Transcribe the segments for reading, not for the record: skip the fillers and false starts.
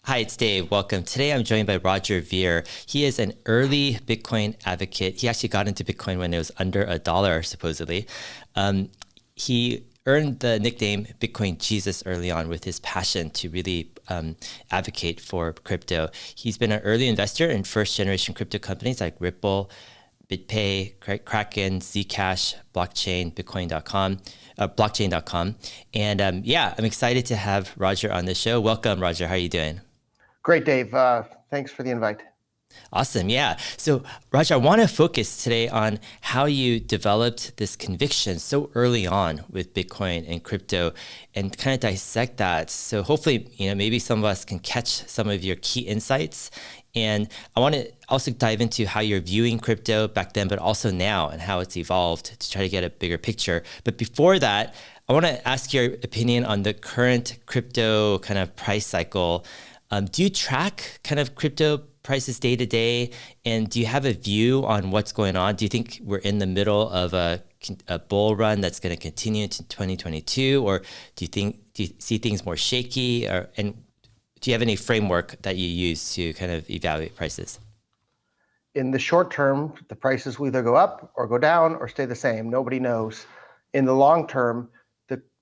Hi, it's Dave. Welcome. Today I'm joined by Roger Ver. He is an early Bitcoin advocate. He actually got into Bitcoin when it was under $1, supposedly. He earned the nickname Bitcoin Jesus early on with his passion to really advocate for crypto. He's been an early investor in first generation crypto companies like Ripple, Bitpay, Kraken, Zcash, blockchain.com. And I'm excited to have Roger on the show. Welcome, Roger. How are you doing? Great, Dave. Thanks for the invite. Awesome. Yeah. So, Roger, I want to focus today on how you developed this conviction so early on with Bitcoin and crypto and kind of dissect that. So hopefully, maybe some of us can catch some of your key insights. And I want to also dive into how you're viewing crypto back then, but also now and how it's evolved to try to get a bigger picture. But before that, I want to ask your opinion on the current crypto kind of price cycle. Do you track kind of crypto prices day to day? And do you have a view on what's going on? Do you think we're in the middle of a bull run that's going to continue into 2022? Or do you see things more shaky? And do you have any framework that you use to kind of evaluate prices? In the short term, the prices will either go up or go down or stay the same. Nobody knows. In the long term,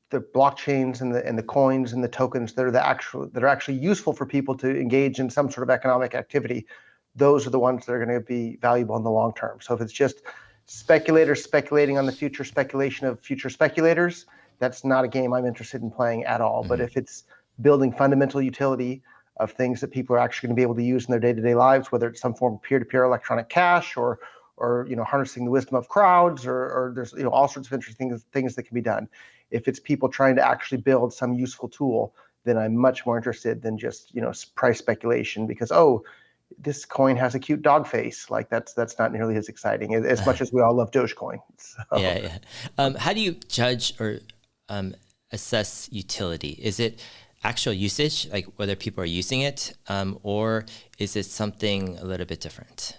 the blockchains and the coins and the tokens that are actually useful for people to engage in some sort of economic activity, those are the ones that are going to be valuable in the long term. So if it's just speculators speculating on the future speculation of future speculators, that's not a game I'm interested in playing at all. Mm-hmm. But if it's building fundamental utility of things that people are actually going to be able to use in their day-to-day lives, whether it's some form of peer-to-peer electronic cash or harnessing the wisdom of crowds, or there's all sorts of interesting things that can be done. If it's people trying to actually build some useful tool, then I'm much more interested than just price speculation because this coin has a cute dog face. Like that's not nearly as exciting as much as we all love Dogecoin. So. Yeah. How do you judge or assess utility? Is it actual usage, like whether people are using it, or is it something a little bit different?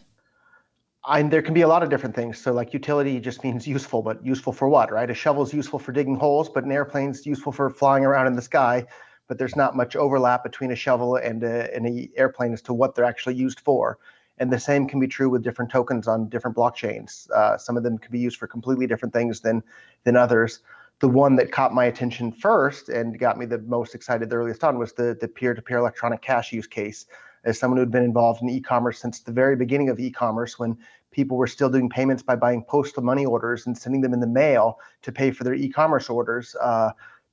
There can be a lot of different things. So like utility just means useful, but useful for what, right? A shovel is useful for digging holes, but an airplane is useful for flying around in the sky. But there's not much overlap between a shovel and an airplane as to what they're actually used for. And the same can be true with different tokens on different blockchains. Some of them can be used for completely different things than others. The one that caught my attention first and got me the most excited the earliest on was the peer-to-peer electronic cash use case. As someone who'd been involved in e-commerce since the very beginning of e-commerce, when people were still doing payments by buying postal money orders and sending them in the mail to pay for their e-commerce orders,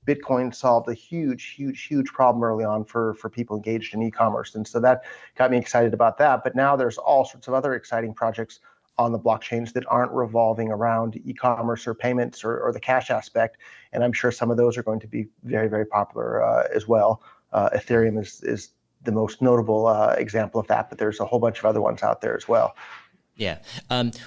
Bitcoin solved a huge problem early on for people engaged in e-commerce. And so that got me excited about that. But now there's all sorts of other exciting projects on the blockchains that aren't revolving around e-commerce or payments or the cash aspect. And I'm sure some of those are going to be very, very popular as well. Ethereum is the most notable example of that, but there's a whole bunch of other ones out there as well. Yeah.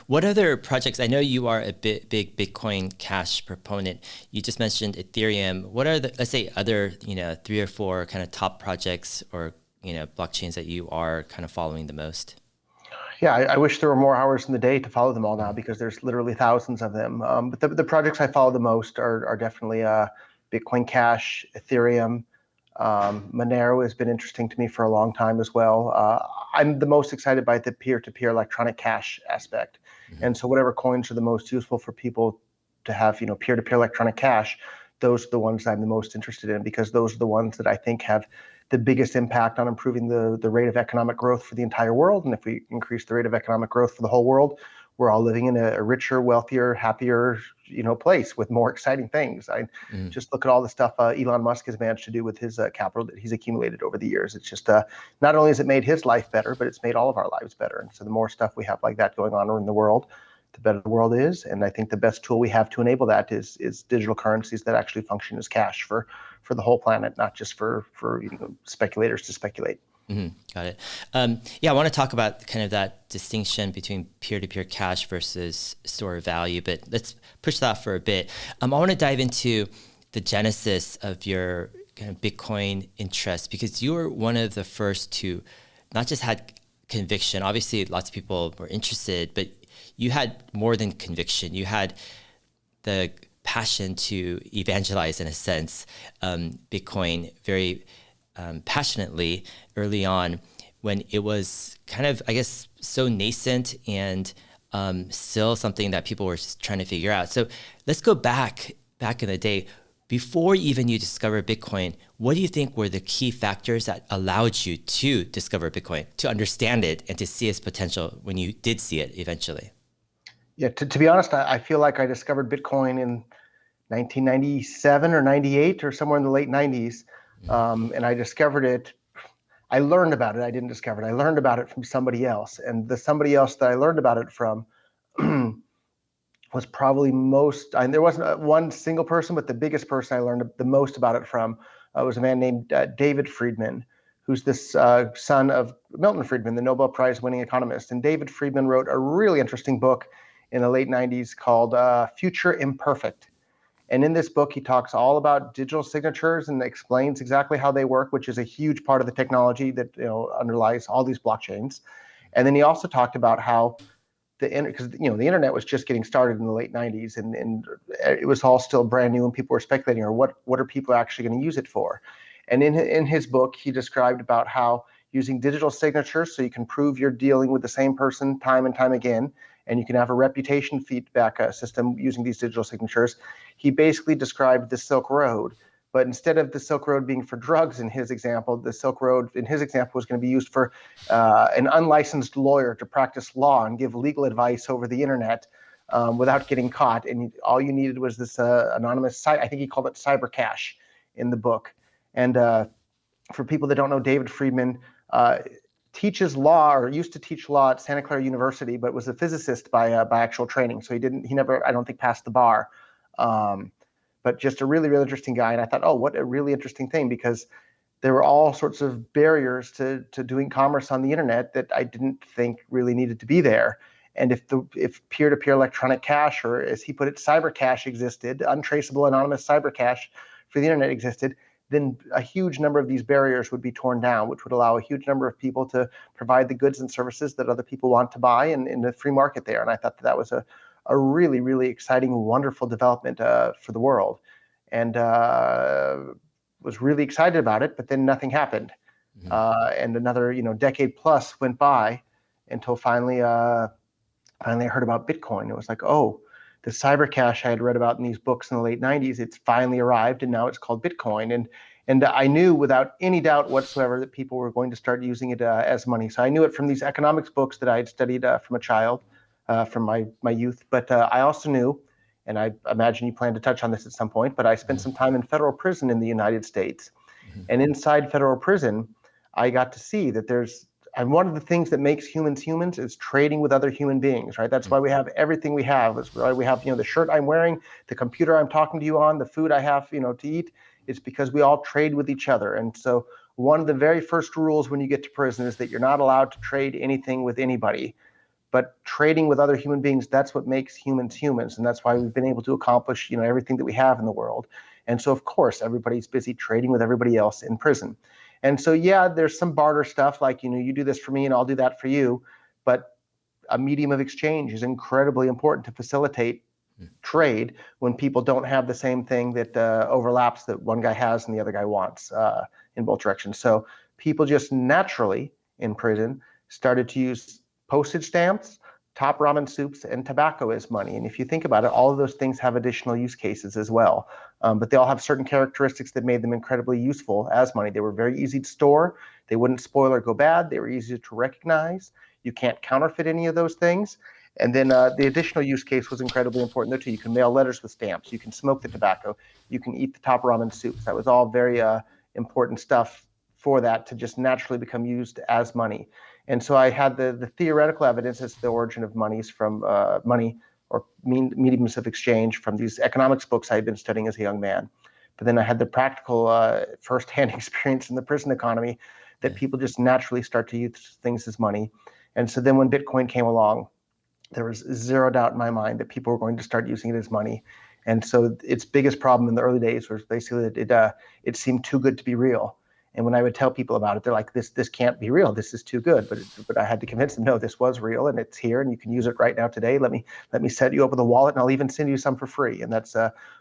What other projects? I know you are a big Bitcoin Cash proponent. You just mentioned Ethereum. What are the, let's say, other 3 or 4 kind of top projects or blockchains that you are kind of following the most? Yeah, I wish there were more hours in the day to follow them all now because there's literally thousands of them. But the projects I follow the most are definitely Bitcoin Cash, Ethereum. Monero has been interesting to me for a long time as well. I'm the most excited by the peer-to-peer electronic cash aspect. Mm-hmm. And so whatever coins are the most useful for people to have, peer-to-peer electronic cash, those are the ones I'm the most interested in because those are the ones that I think have the biggest impact on improving the rate of economic growth for the entire world. And if we increase the rate of economic growth for the whole world, we're all living in a richer, wealthier, happier, place with more exciting things. Just look at all the stuff Elon Musk has managed to do with his capital that he's accumulated over the years. It's just not only has it made his life better, but it's made all of our lives better. And so the more stuff we have like that going on in the world, the better the world is. And I think the best tool we have to enable that is digital currencies that actually function as cash for the whole planet, not just for speculators to speculate. Mm-hmm. Got it. I want to talk about kind of that distinction between peer-to-peer cash versus store of value, but let's push that for a bit. I want to dive into the genesis of your kind of Bitcoin interest because you were one of the first to not just had conviction. Obviously, lots of people were interested, but you had more than conviction. You had the passion to evangelize, in a sense, Bitcoin very passionately early on when it was kind of, I guess, so nascent and still something that people were trying to figure out. So let's go back in the day. Before even you discovered Bitcoin, what do you think were the key factors that allowed you to discover Bitcoin, to understand it, and to see its potential when you did see it eventually? Yeah, to be honest, I feel like I discovered Bitcoin in 1997 or 98 or somewhere in the late 90s. And I discovered it. I learned about it. I didn't discover it. I learned about it from somebody else. And the somebody else that I learned about it from was probably there wasn't one single person, but the biggest person I learned the most about it from was a man named David Friedman, who's this son of Milton Friedman, the Nobel Prize winning economist. And David Friedman wrote a really interesting book in the late 90s called Future Imperfect. And in this book, he talks all about digital signatures and explains exactly how they work, which is a huge part of the technology that underlies all these blockchains. And then he also talked about how because the internet was just getting started in the late 90s, and it was all still brand new, and people were speculating, or what are people actually going to use it for? And in his book, he described about how using digital signatures, so you can prove you're dealing with the same person time and time again, and you can have a reputation feedback system using these digital signatures. He basically described the Silk Road, but instead of the Silk Road being for drugs in his example, the Silk Road in his example was going to be used for an unlicensed lawyer to practice law and give legal advice over the internet without getting caught. And all you needed was this anonymous site. I think he called it cyber cash in the book. And for people that don't know, David Friedman teaches law, or used to teach law at Santa Clara University, but was a physicist by actual training. So he never, I don't think, passed the bar. But just a really, really interesting guy. And I thought, oh, what a really interesting thing, because there were all sorts of barriers to doing commerce on the internet that I didn't think really needed to be there. And if peer-to-peer electronic cash, or as he put it, cyber cash existed, untraceable anonymous cyber cash for the internet existed, then a huge number of these barriers would be torn down, which would allow a huge number of people to provide the goods and services that other people want to buy in the free market there. And I thought that was a really, really exciting, wonderful development for the world, and was really excited about it. But then nothing happened, and another decade plus went by until finally I heard about Bitcoin. It was like, oh, the cyber cash I had read about in these books in the late 90s, it's finally arrived, and now it's called Bitcoin. And I knew without any doubt whatsoever that people were going to start using it as money. So I knew it from these economics books that I had studied from a child. From my youth. But I also knew, and I imagine you plan to touch on this at some point, but I spent some time in federal prison in the United States. And inside federal prison, I got to see that and one of the things that makes humans humans is trading with other human beings, right? That's why we have everything we have. That's why we have, the shirt I'm wearing, the computer I'm talking to you on, the food I have, to eat. It's because we all trade with each other. And so one of the very first rules when you get to prison is that you're not allowed to trade anything with anybody. But trading with other human beings, that's what makes humans humans. And that's why we've been able to accomplish, everything that we have in the world. And so, of course, everybody's busy trading with everybody else in prison. And so, yeah, there's some barter stuff like, you do this for me and I'll do that for you. But a medium of exchange is incredibly important to facilitate trade when people don't have the same thing that overlaps that one guy has and the other guy wants in both directions. So people just naturally in prison started to use postage stamps, top ramen soups, and tobacco as money. And if you think about it, all of those things have additional use cases as well. But they all have certain characteristics that made them incredibly useful as money. They were very easy to store. They wouldn't spoil or go bad. They were easy to recognize. You can't counterfeit any of those things. And then the additional use case was incredibly important there too. You can mail letters with stamps. You can smoke the tobacco. You can eat the top ramen soups. That was all very important stuff for that to just naturally become used as money. And so I had the theoretical evidence as the origin of monies from money or mediums of exchange from these economics books I had been studying as a young man. But then I had the practical firsthand experience in the prison economy that people just naturally start to use things as money. And so then when Bitcoin came along, there was zero doubt in my mind that people were going to start using it as money. And so its biggest problem in the early days was basically that it seemed too good to be real. And when I would tell people about it, they're like, this can't be real. This is too good. But I had to convince them, no, this was real and it's here and you can use it right now today. Let me set you up with a wallet and I'll even send you some for free. And that's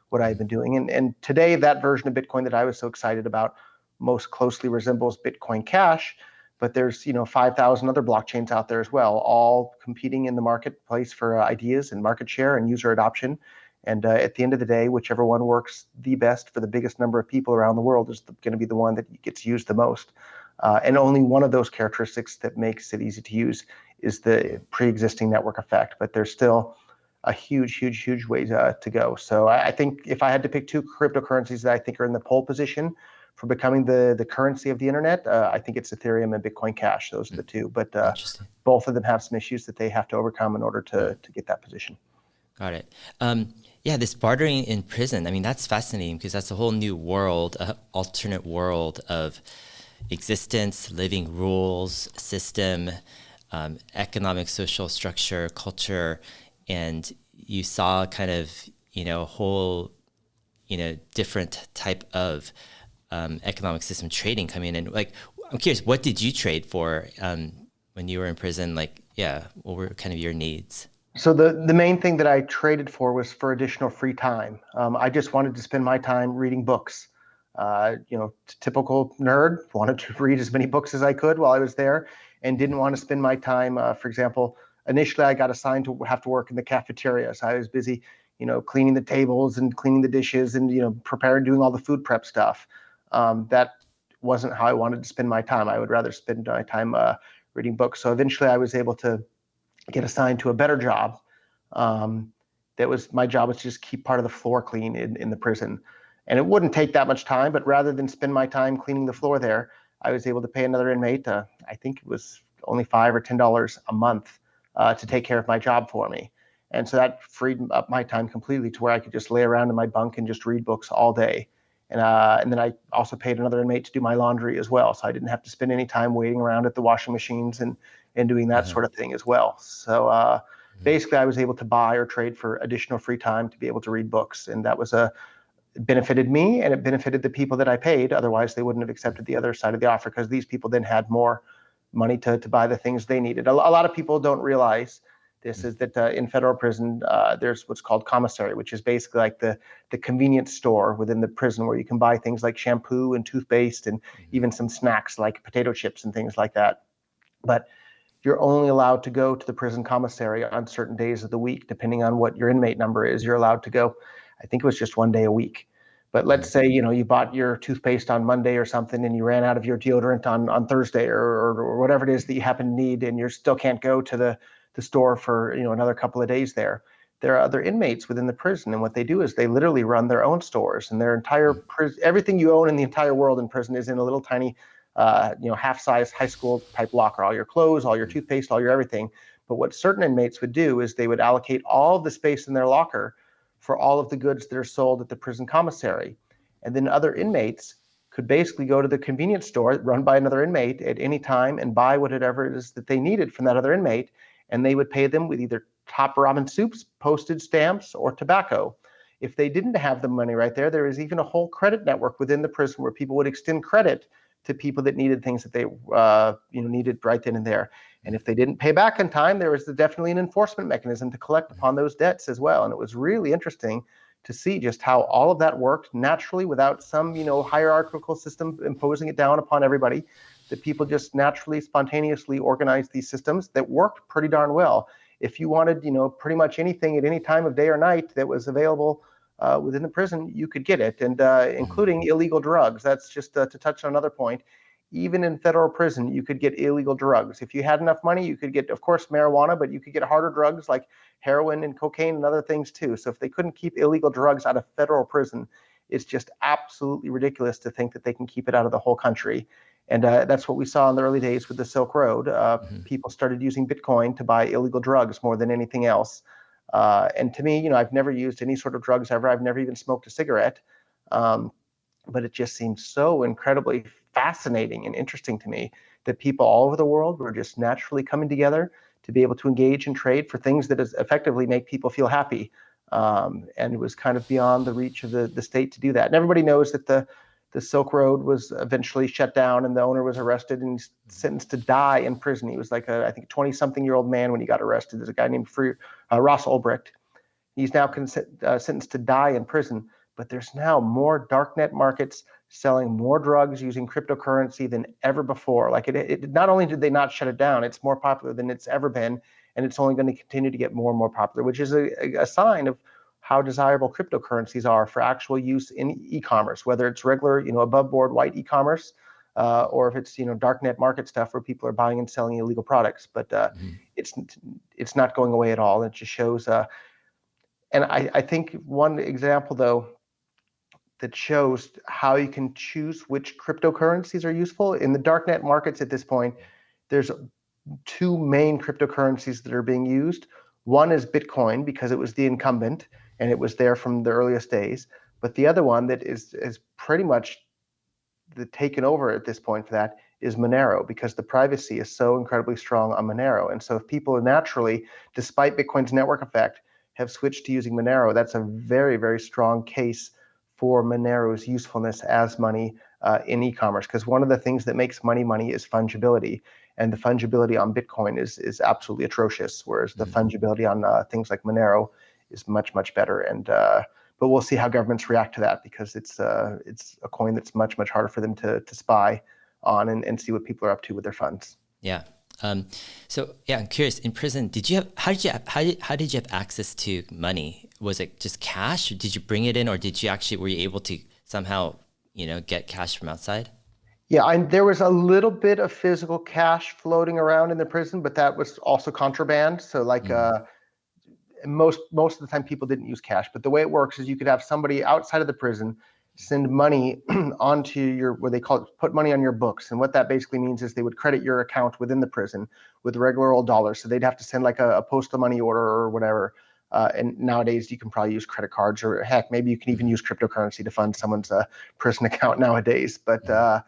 what I've been doing. And today, that version of Bitcoin that I was so excited about most closely resembles Bitcoin Cash, but there's 5,000 other blockchains out there as well, all competing in the marketplace for ideas and market share and user adoption. And at the end of the day, whichever one works the best for the biggest number of people around the world is going to be the one that gets used the most. And only one of those characteristics that makes it easy to use is the pre-existing network effect. But there's still a huge way to go. So I think if I had to pick two cryptocurrencies that I think are in the pole position for becoming the currency of the internet, I think it's Ethereum and Bitcoin Cash. Those are the two. But both of them have some issues that they have to overcome in order to get that position. Got it. Yeah, this bartering in prison, I mean, that's fascinating because that's a whole new world, alternate world of existence, living rules, system, economic, social structure, culture. And you saw kind of, a whole, different type of economic system trading coming in. Like, I'm curious, what did you trade for when you were in prison? Like, what were kind of your needs? So the main thing that I traded for was for additional free time. I just wanted to spend my time reading books. Typical nerd, wanted to read as many books as I could while I was there and didn't want to spend my time, for example, initially I got assigned to have to work in the cafeteria. So I was busy, cleaning the tables and cleaning the dishes and, preparing, doing all the food prep stuff. That wasn't how I wanted to spend my time. I would rather spend my time reading books. So eventually I was able to get assigned to a better job. My job was to just keep part of the floor clean in the prison. And it wouldn't take that much time, but rather than spend my time cleaning the floor there, I was able to pay another inmate, I think it was only $5 or $10 a month to take care of my job for me. And so that freed up my time completely to where I could just lay around in my bunk and just read books all day. And then I also paid another inmate to do my laundry as well. So I didn't have to spend any time waiting around at the washing machines and doing that sort of thing as well. So basically I was able to buy or trade for additional free time to be able to read books. And that was it benefited me and it benefited the people that I paid. Otherwise they wouldn't have accepted the other side of the offer because these people then had more money to buy the things they needed. A lot of people don't realize this is that in federal prison, there's what's called commissary, which is basically like the convenience store within the prison where you can buy things like shampoo and toothpaste and even some snacks like potato chips and things like that. But you're only allowed to go to the prison commissary on certain days of the week, depending on what your inmate number is. You're allowed to go, I think it was just one day a week. But let's say, you bought your toothpaste on Monday or something and you ran out of your deodorant on Thursday or whatever it is that you happen to need, and you still can't go to the store for, another couple of days there. There are other inmates within the prison, and what they do is they literally run their own stores, and their entire everything you own in the entire world in prison is in a little tiny half-size high school type locker, all your clothes, all your toothpaste, all your everything. But what certain inmates would do is they would allocate all of the space in their locker for all of the goods that are sold at the prison commissary. And then other inmates could basically go to the convenience store run by another inmate at any time and buy whatever it is that they needed from that other inmate. And they would pay them with either top ramen soups, postage stamps, or tobacco. If they didn't have the money right there, there is even a whole credit network within the prison where people would extend credit to people that needed things that they needed right then and there. And if they didn't pay back in time, there was definitely an enforcement mechanism to collect upon those debts as well. And it was really interesting to see just how all of that worked naturally without some hierarchical system imposing it down upon everybody. That people just naturally, spontaneously organized these systems that worked pretty darn well. If you wanted, pretty much anything at any time of day or night that was available within the prison, you could get it, and including illegal drugs. That's just to touch on another point. Even in federal prison, you could get illegal drugs. If you had enough money, you could get, of course, marijuana, but you could get harder drugs like heroin and cocaine and other things too. So if they couldn't keep illegal drugs out of federal prison, it's just absolutely ridiculous to think that they can keep it out of the whole country. And that's what we saw in the early days with the Silkroad. People started using Bitcoin to buy illegal drugs more than anything else. And to me, I've never used any sort of drugs ever. I've never even smoked a cigarette. But it just seems so incredibly fascinating and interesting to me that people all over the world were just naturally coming together to be able to engage and trade for things that effectively make people feel happy. And it was kind of beyond the reach of the state to do that. And everybody knows that the Silkroad was eventually shut down and the owner was arrested and sentenced to die in prison. He was like I think 20-something-year-old man when he got arrested. There's a guy named Ross Ulbricht. He's now sentenced to die in prison. but there's now more darknet markets selling more drugs using cryptocurrency than ever before. Like not only did they not shut it down, it's more popular than it's ever been, and it's only going to continue to get more and more popular, which is a sign of how desirable cryptocurrencies are for actual use in e-commerce, whether it's regular, above board white e-commerce, or if it's darknet market stuff where people are buying and selling illegal products. But it's not going away at all. It just shows. And I think one example though that shows how you can choose which cryptocurrencies are useful in the darknet markets at this point. There's two main cryptocurrencies that are being used. One is Bitcoin because it was the incumbent and it was there from the earliest days. But the other one that is pretty much taken over at this point for that is Monero, because the privacy is so incredibly strong on Monero. And so if people naturally, despite Bitcoin's network effect, have switched to using Monero, that's a very, very strong case for Monero's usefulness as money in e-commerce. Because one of the things that makes money is fungibility. And the fungibility on Bitcoin is absolutely atrocious, whereas the fungibility on things like Monero is much, much better. And but we'll see how governments react to that, because it's a coin that's much, much harder for them to spy on and see what people are up to with their funds. Yeah. So yeah, I'm curious. In prison, how did you have access to money? Was it just cash? Or did you bring it in, or were you able to somehow get cash from outside? Yeah, there was a little bit of physical cash floating around in the prison, but that was also contraband. So like most of the time people didn't use cash. But the way it works is you could have somebody outside of the prison send money onto your, what they call it, put money on your books. And what that basically means is they would credit your account within the prison with regular old dollars. So they'd have to send like a postal money order or whatever. And nowadays you can probably use credit cards, or heck, maybe you can even use cryptocurrency to fund someone's prison account nowadays. But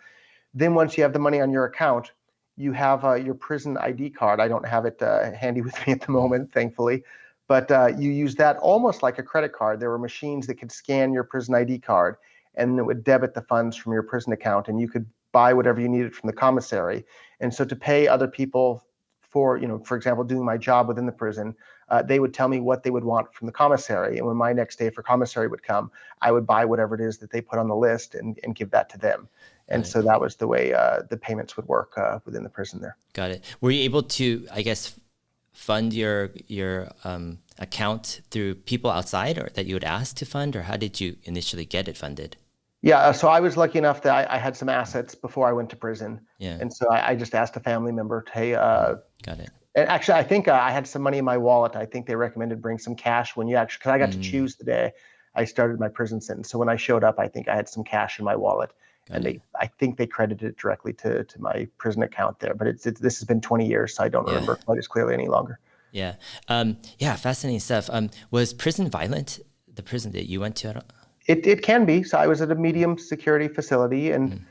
then once you have the money on your account, you have your prison ID card. I don't have it handy with me at the moment, thankfully. But you use that almost like a credit card. There were machines that could scan your prison ID card, and it would debit the funds from your prison account, and you could buy whatever you needed from the commissary. And so to pay other people for, for example, doing my job within the prison, they would tell me what they would want from the commissary. And when my next day for commissary would come, I would buy whatever it is that they put on the list and give that to them. And so that was the way the payments would work within the prison there. Got it. Were you able to, I guess, fund your account through people outside, or that you would ask to fund, or how did you initially get it funded? Yeah, so I was lucky enough that I had some assets before I went to prison. Yeah. And so I just asked a family member, hey, got it. And actually, I think I had some money in my wallet. I think they recommended bring some cash when you actually, because I got to choose the day I started my prison sentence. So when I showed up, I think I had some cash in my wallet. I think they credited it directly to my prison account there. But this has been 20 years, so I don't remember quite as clearly any longer. Yeah. Yeah, fascinating stuff. Was prison violent, the prison that you went to? It can be. So I was at a medium security facility, and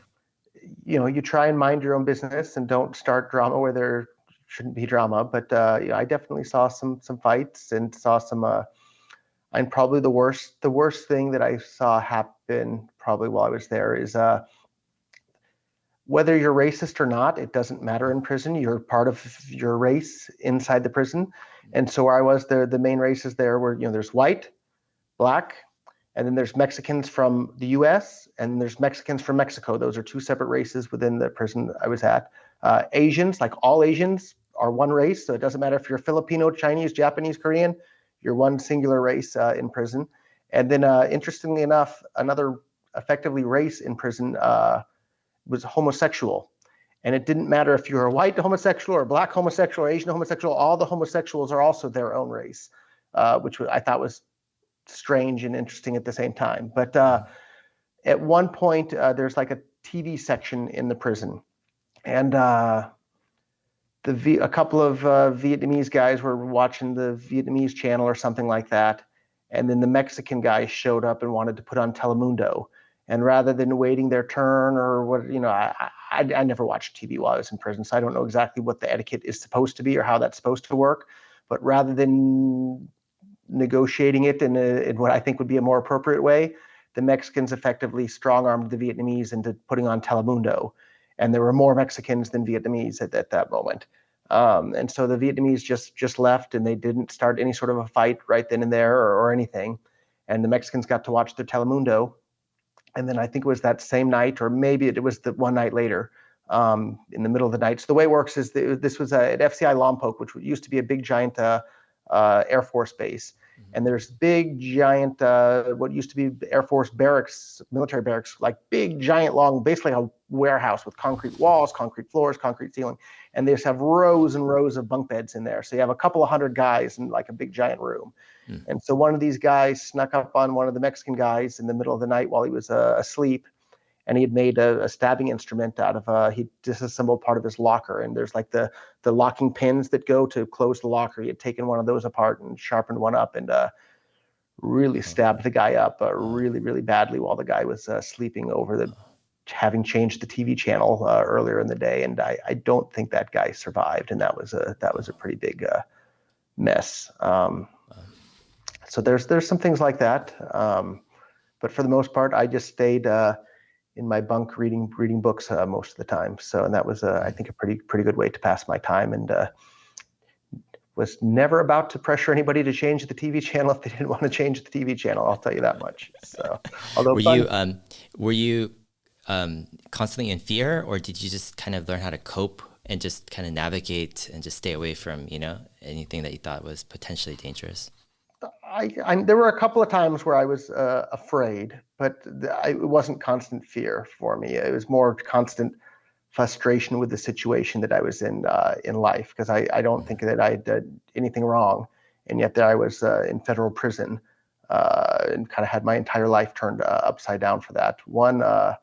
you try and mind your own business and don't start drama where there shouldn't be drama. But I definitely saw some fights and saw some. And probably the worst thing that I saw happen probably while I was there is whether you're racist or not, it doesn't matter in prison. You're part of your race inside the prison. And so where I was, the main races there were, there's white, black, and then there's Mexicans from the US, and there's Mexicans from Mexico. Those are two separate races within the prison I was at. Asians, like all Asians, are one race. So it doesn't matter if you're Filipino, Chinese, Japanese, Korean, you're one singular race in prison. And then interestingly enough, another effectively race in prison was homosexual. And it didn't matter if you're a white homosexual or black homosexual or Asian homosexual, all the homosexuals are also their own race, which I thought was strange and interesting at the same time. But at one point, there's like a TV section in the prison. And a couple of Vietnamese guys were watching the Vietnamese channel or something like that. And then the Mexican guy showed up and wanted to put on Telemundo. And rather than waiting their turn or what, I never watched TV while I was in prison, so I don't know exactly what the etiquette is supposed to be or how that's supposed to work. But rather than negotiating it in what I think would be a more appropriate way, the Mexicans effectively strong-armed the Vietnamese into putting on Telemundo. And there were more Mexicans than Vietnamese at that moment. And so the Vietnamese just left, and they didn't start any sort of a fight right then and there or anything. and the Mexicans got to watch the Telemundo. And then I think it was that same night, or maybe it was the one night later, in the middle of the night. So the way it works is this was at FCI Lompoc, which used to be a big giant Air Force base. And there's big giant, what used to be Air Force barracks, military barracks, like big giant long, basically a warehouse with concrete walls, concrete floors, concrete ceiling. And they just have rows and rows of bunk beds in there. So you have a couple of hundred guys in like a big giant room. And so one of these guys snuck up on one of the Mexican guys in the middle of the night while he was asleep. And he had made a stabbing instrument out of, he disassembled part of his locker. And there's like the locking pins that go to close the locker. He had taken one of those apart and sharpened one up and really stabbed the guy up really, really badly while the guy was sleeping over having changed the TV channel earlier in the day. And I don't think that guy survived. And that was a pretty big mess. So there's some things like that. But for the most part, I just stayed in my bunk reading books most of the time. So, and that was, I think, a pretty good way to pass my time, and was never about to pressure anybody to change the TV channel if they didn't want to change the TV channel. I'll tell you that much. So, although were you constantly in fear, or did you just kind of learn how to cope and just kind of navigate and just stay away from, anything that you thought was potentially dangerous? There were a couple of times where I was afraid, but it wasn't constant fear for me. It was more constant frustration with the situation that I was in life, because I don't think that I did anything wrong, and yet there I was in federal prison and kind of had my entire life turned upside down for that. One, I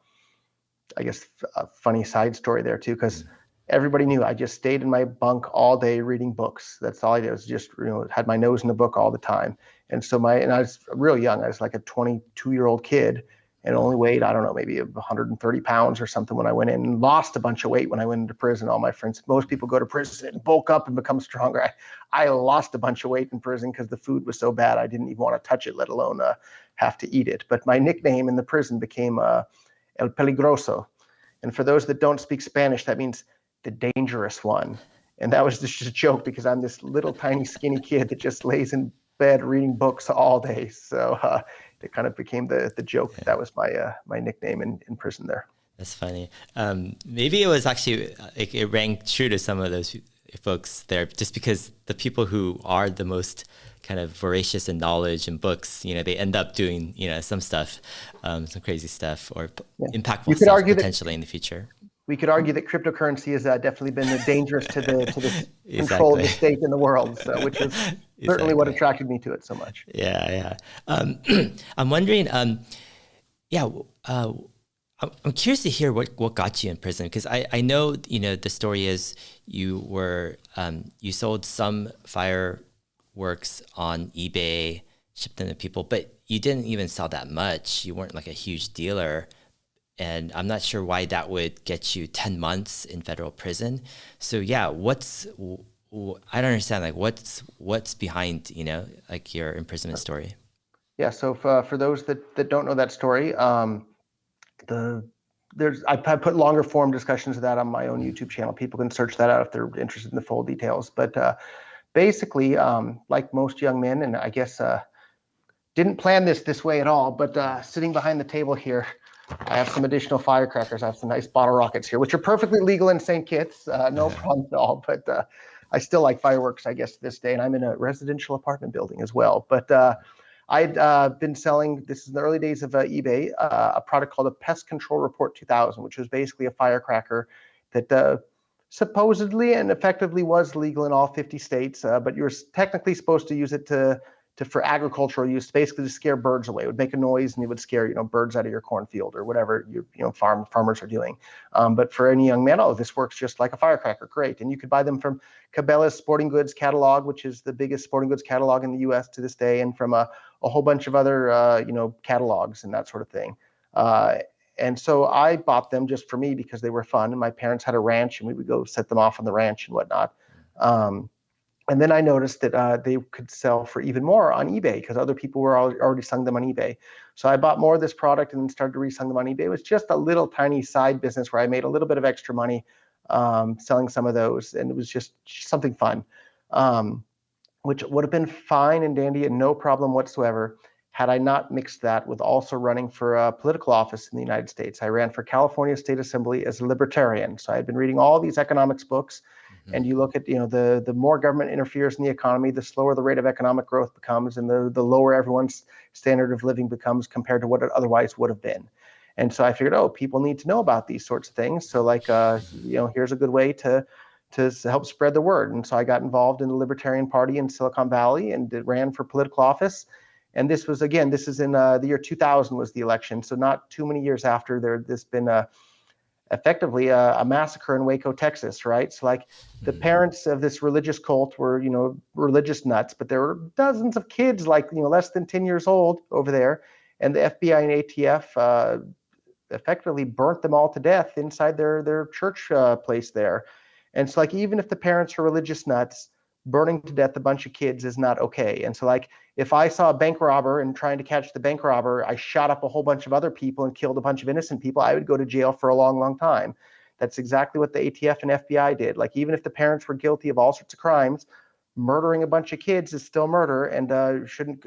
guess, a funny side story there too, because everybody knew I just stayed in my bunk all day reading books. That's all I did, was just, had my nose in the book all the time. And so and I was real young. I was like a 22-year-old kid and only weighed, I don't know, maybe 130 pounds or something when I went in, and lost a bunch of weight when I went into prison. All my friends, most people go to prison and bulk up and become stronger. I lost a bunch of weight in prison because the food was so bad. I didn't even want to touch it, let alone have to eat it. But my nickname in the prison became El Peligroso. And for those that don't speak Spanish, that means the dangerous one. And that was just a joke, because I'm this little tiny skinny kid that just lays in bed reading books all day. So it kind of became the joke. Yeah. That was my nickname in prison there. That's funny. Maybe it was actually, it rang true to some of those folks there, just because the people who are the most kind of voracious in knowledge and books, they end up doing, some stuff, some crazy stuff, or impactful stuff potentially in the future. We could argue that cryptocurrency has definitely been dangerous to the control of the state in the world, which is certainly what attracted me to it so much. Yeah. I'm wondering, I'm curious to hear what got you in prison, because I know, the story is you were, you sold some fireworks on eBay, shipped them to people, but you didn't even sell that much. You weren't like a huge dealer. And I'm not sure why that would get you 10 months in federal prison. So yeah, I don't understand, like what's behind, like your imprisonment story. Yeah. So for those that don't know that story, I put longer form discussions of that on my own YouTube channel. People can search that out if they're interested in the full details. But basically, like most young men, and I guess didn't plan this way at all, but sitting behind the table here, I have some additional firecrackers. I have some nice bottle rockets here, which are perfectly legal in St. Kitts. No problem at all. But I still like fireworks, I guess, to this day. And I'm in a residential apartment building as well. But I'd been selling, this is in the early days of eBay, a product called a Pest Control Report 2000, which was basically a firecracker that supposedly and effectively was legal in all 50 states. But you're technically supposed to use it for agricultural use, basically to scare birds away. It would make a noise and it would scare, birds out of your cornfield or whatever farmers are doing. But for any young man, this works just like a firecracker. Great. And you could buy them from Cabela's Sporting Goods catalog, which is the biggest sporting goods catalog in the US to this day, and from a whole bunch of other, catalogs and that sort of thing. And so I bought them just for me because they were fun. And my parents had a ranch and we would go set them off on the ranch and whatnot. And then I noticed that they could sell for even more on eBay because other people were already selling them on eBay. So I bought more of this product and then started to resell them on eBay. It was just a little tiny side business where I made a little bit of extra money selling some of those. And it was just something fun, which would have been fine and dandy and no problem whatsoever had I not mixed that with also running for a political office in the United States. I ran for California State Assembly as a libertarian. So I had been reading all these economics books, and you look at, the more government interferes in the economy, the slower the rate of economic growth becomes, and the lower everyone's standard of living becomes compared to what it otherwise would have been. And so I figured, people need to know about these sorts of things. So here's a good way to help spread the word. And so I got involved in the Libertarian Party in Silicon Valley and ran for political office. And this is in the year 2000 was the election. So not too many years after there's been effectively a massacre in Waco, Texas, right? So the parents of this religious cult were, religious nuts, but there were dozens of kids less than 10 years old over there. And the FBI and ATF effectively burnt them all to death inside their church place there. And so even if the parents are religious nuts, burning to death a bunch of kids is not okay. And so if I saw a bank robber and trying to catch the bank robber, I shot up a whole bunch of other people and killed a bunch of innocent people, I would go to jail for a long, long time. That's exactly what the ATF and FBI did. Even if the parents were guilty of all sorts of crimes, murdering a bunch of kids is still murder and shouldn't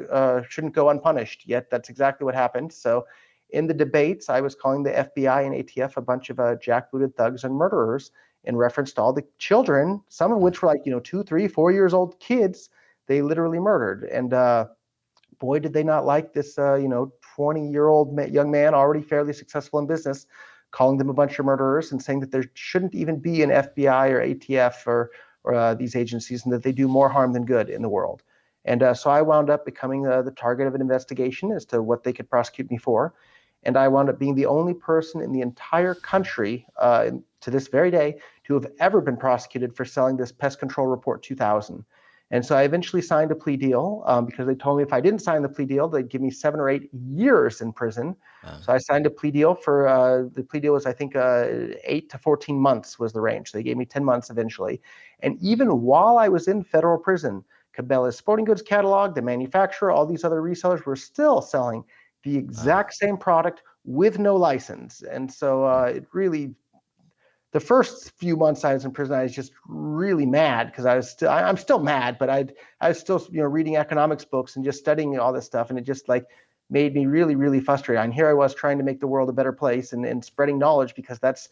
go unpunished. Yet that's exactly what happened. So in the debates, I was calling the FBI and ATF a bunch of jackbooted thugs and murderers in reference to all the children, some of which were 2, 3, 4 years old kids, they literally murdered. And boy, did they not like this 20-year-old young man, already fairly successful in business, calling them a bunch of murderers and saying that there shouldn't even be an FBI or ATF or these agencies, and that they do more harm than good in the world. And so I wound up becoming the target of an investigation as to what they could prosecute me for. And I wound up being the only person in the entire country to this very day to have ever been prosecuted for selling this Pest Control Report 2000. And so I eventually signed a plea deal because they told me if I didn't sign the plea deal, they'd give me 7 or 8 years in prison. Wow. So I signed a plea deal for the plea deal was, I think, 8 to 14 months was the range. So they gave me 10 months eventually. And even while I was in federal prison, Cabela's sporting goods catalog, the manufacturer, all these other resellers were still selling the exact same product with no license. And so it really, the first few months I was in prison, I was just really mad because I'm still mad, but I was still, reading economics books and just studying all this stuff. And it just made me really, really frustrated. And here I was trying to make the world a better place and spreading knowledge, because that's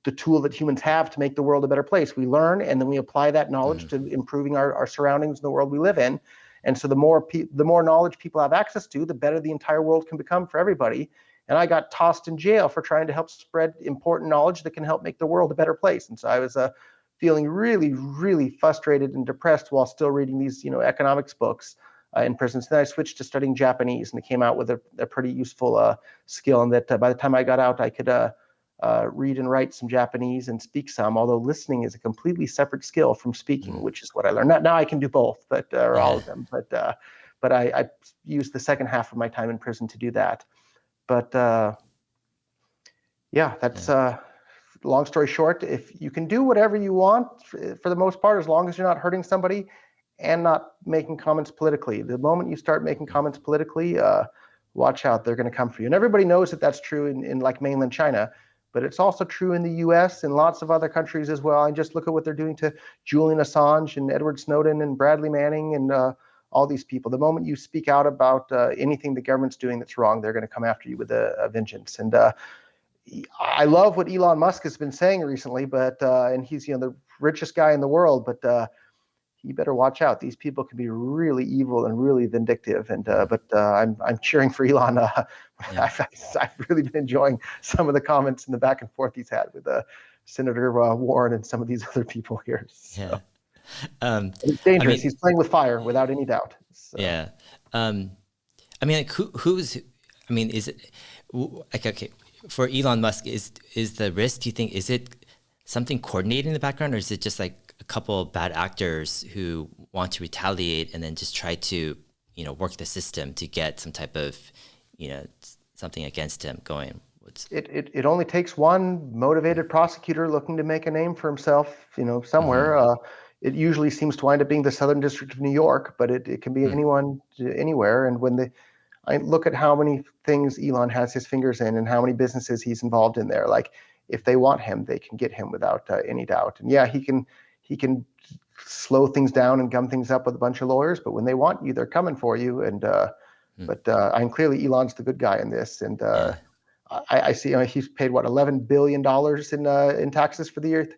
the tool that humans have to make the world a better place. We learn and then we apply that knowledge to improving our surroundings in the world we live in. And so the more knowledge people have access to, the better the entire world can become for everybody. And I got tossed in jail for trying to help spread important knowledge that can help make the world a better place. And so I was feeling really, really frustrated and depressed while still reading these, economics books in prison. So then I switched to studying Japanese, and it came out with a pretty useful skill. And that by the time I got out, I could read and write some Japanese and speak some, although listening is a completely separate skill from speaking, which is what I learned. Now I can do both, or all of them. But I used the second half of my time in prison to do that. But that's long story short. If you can do whatever you want for the most part, as long as you're not hurting somebody and not making comments politically. The moment you start making comments politically, watch out, they're going to come for you. And everybody knows that that's true in mainland China, but it's also true in the U.S. and lots of other countries as well. And just look at what they're doing to Julian Assange and Edward Snowden and Bradley Manning and all these people. The moment you speak out about anything the government's doing that's wrong, they're going to come after you with a vengeance. And I love what Elon Musk has been saying recently, but and he's the richest guy in the world, but you better watch out. These people can be really evil and really vindictive. And but I'm cheering for Elon. I've really been enjoying some of the comments and the back and forth he's had with Senator Warren and some of these other people here. So. Yeah. It's dangerous. He's playing with fire without any doubt. So. Yeah. Who's? Is it okay? For Elon Musk, is the risk? Do you think is it something coordinated in the background, or is it just a couple of bad actors who want to retaliate and then just try to work the system to get some type of something against him going? It only takes one motivated prosecutor looking to make a name for himself, somewhere. Mm-hmm. It usually seems to wind up being the Southern District of New York, but it can be anyone, anywhere. And when I look at how many things Elon has his fingers in and how many businesses he's involved in there, if they want him, they can get him without any doubt. And yeah, he can slow things down and gum things up with a bunch of lawyers, but when they want you, they're coming for you. And But I'm clearly Elon's the good guy in this, and Yeah. I see he's paid what $11 billion in taxes for the year.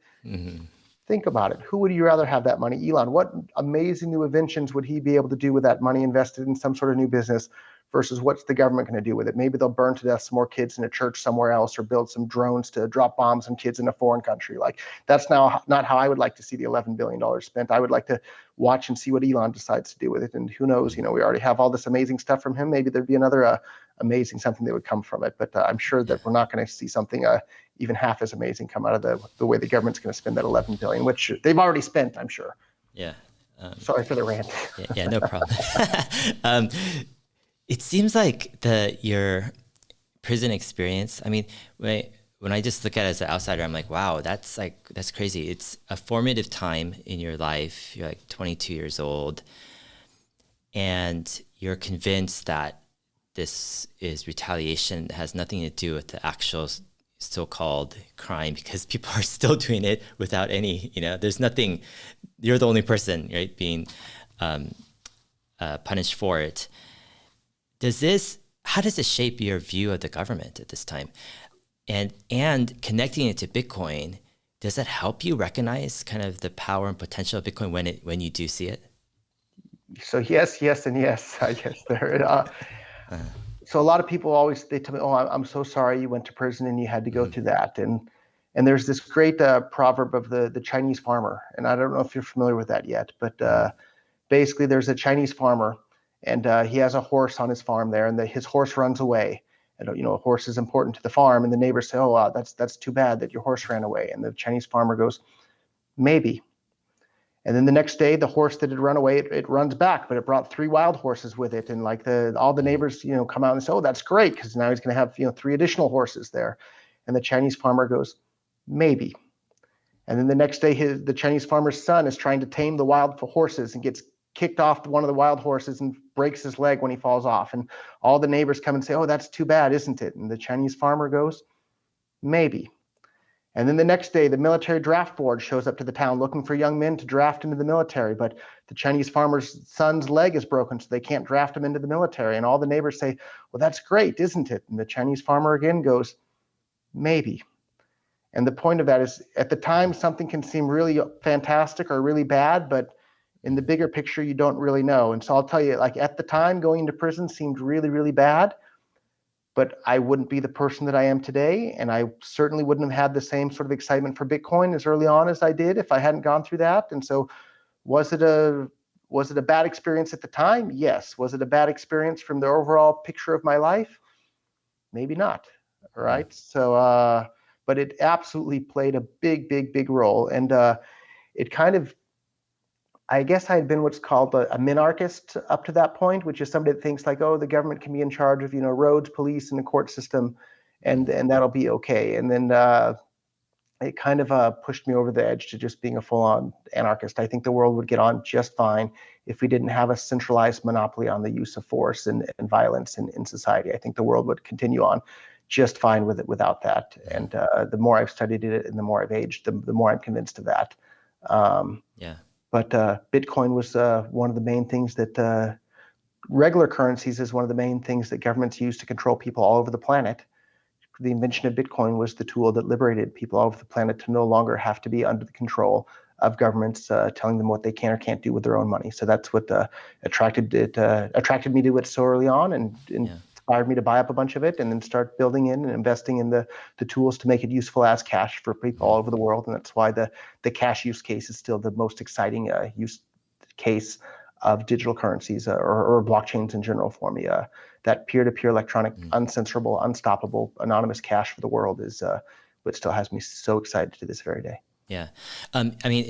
Think about it. Who would you rather have that money? Elon, what amazing new inventions would he be able to do with that money invested in some sort of new business versus what's the government going to do with it? Maybe they'll burn to death some more kids in a church somewhere else or build some drones to drop bombs on kids in a foreign country. Like that's now not how I would like to see the $11 billion spent. I would like to watch and see what Elon decides to do with it. And who knows, we already have all this amazing stuff from him. Maybe there'd be another amazing something that would come from it. But I'm sure that we're not going to see something even half as amazing come out of the way the government's going to spend that 11 billion, which they've already spent, I'm sure. Yeah. Sorry for the rant. Yeah, no problem. It seems like your prison experience, I mean, when I just look at it as an outsider, I'm like, wow, that's crazy. It's a formative time in your life. You're like 22 years old and you're convinced that this is retaliation. It has nothing to do with the actual so-called crime because people are still doing it without any, there's nothing, you're the only person, right, being punished for it. How does it shape your view of the government at this time? And connecting it to Bitcoin, does that help you recognize kind of the power and potential of Bitcoin when you do see it? So yes, and yes, I guess there. So a lot of people they tell me, "Oh, I'm so sorry you went to prison and you had to go through that." And there's this great proverb of the Chinese farmer, and I don't know if you're familiar with that yet, but basically there's a Chinese farmer, and he has a horse on his farm there, and his horse runs away. And a horse is important to the farm, and the neighbors say, "Oh, wow, that's too bad that your horse ran away." And the Chinese farmer goes, "Maybe." And then the next day, the horse that had run away, it runs back, but it brought 3 wild horses with it. And like all the neighbors, come out and say, "Oh, that's great," because now he's going to have 3 additional horses there. And the Chinese farmer goes, "Maybe." And then the next day, the Chinese farmer's son is trying to tame the wild horses and gets kicked off one of the wild horses and breaks his leg when he falls off. And all the neighbors come and say, "Oh, that's too bad, isn't it?" And the Chinese farmer goes, "Maybe." And then the next day, the military draft board shows up to the town looking for young men to draft into the military. But the Chinese farmer's son's leg is broken, so they can't draft him into the military. And all the neighbors say, "Well, that's great, isn't it?" And the Chinese farmer again goes, "Maybe." And the point of that is, at the time, something can seem really fantastic or really bad, but in the bigger picture, you don't really know. And so I'll tell you, like at the time, going into prison seemed really, really bad. But I wouldn't be the person that I am today, and I certainly wouldn't have had the same sort of excitement for Bitcoin as early on as I did if I hadn't gone through that. And so, was it a bad experience at the time? Yes. Was it a bad experience from the overall picture of my life? Maybe not. All right. So, but it absolutely played a big, big, big role, and it kind of. I guess I had been what's called a minarchist up to that point, which is somebody that thinks like, oh, the government can be in charge of, roads, police, and the court system, and that'll be okay. And then it kind of pushed me over the edge to just being a full-on anarchist. I think the world would get on just fine if we didn't have a centralized monopoly on the use of force and violence in society. I think the world would continue on just fine with it without that. And the more I've studied it and the more I've aged, the more I'm convinced of that. But Bitcoin was one of the main things that regular currencies is one of the main things that governments use to control people all over the planet. The invention of Bitcoin was the tool that liberated people all over the planet to no longer have to be under the control of governments telling them what they can or can't do with their own money. So that's what attracted me to it so early on, and inspired me to buy up a bunch of it and then start building in and investing in the tools to make it useful as cash for people all over the world. And that's why the cash use case is still the most exciting use case of digital currencies or blockchains in general for me. That peer-to-peer electronic, uncensorable, unstoppable, anonymous cash for the world is what still has me so excited to this very day. Yeah. I mean,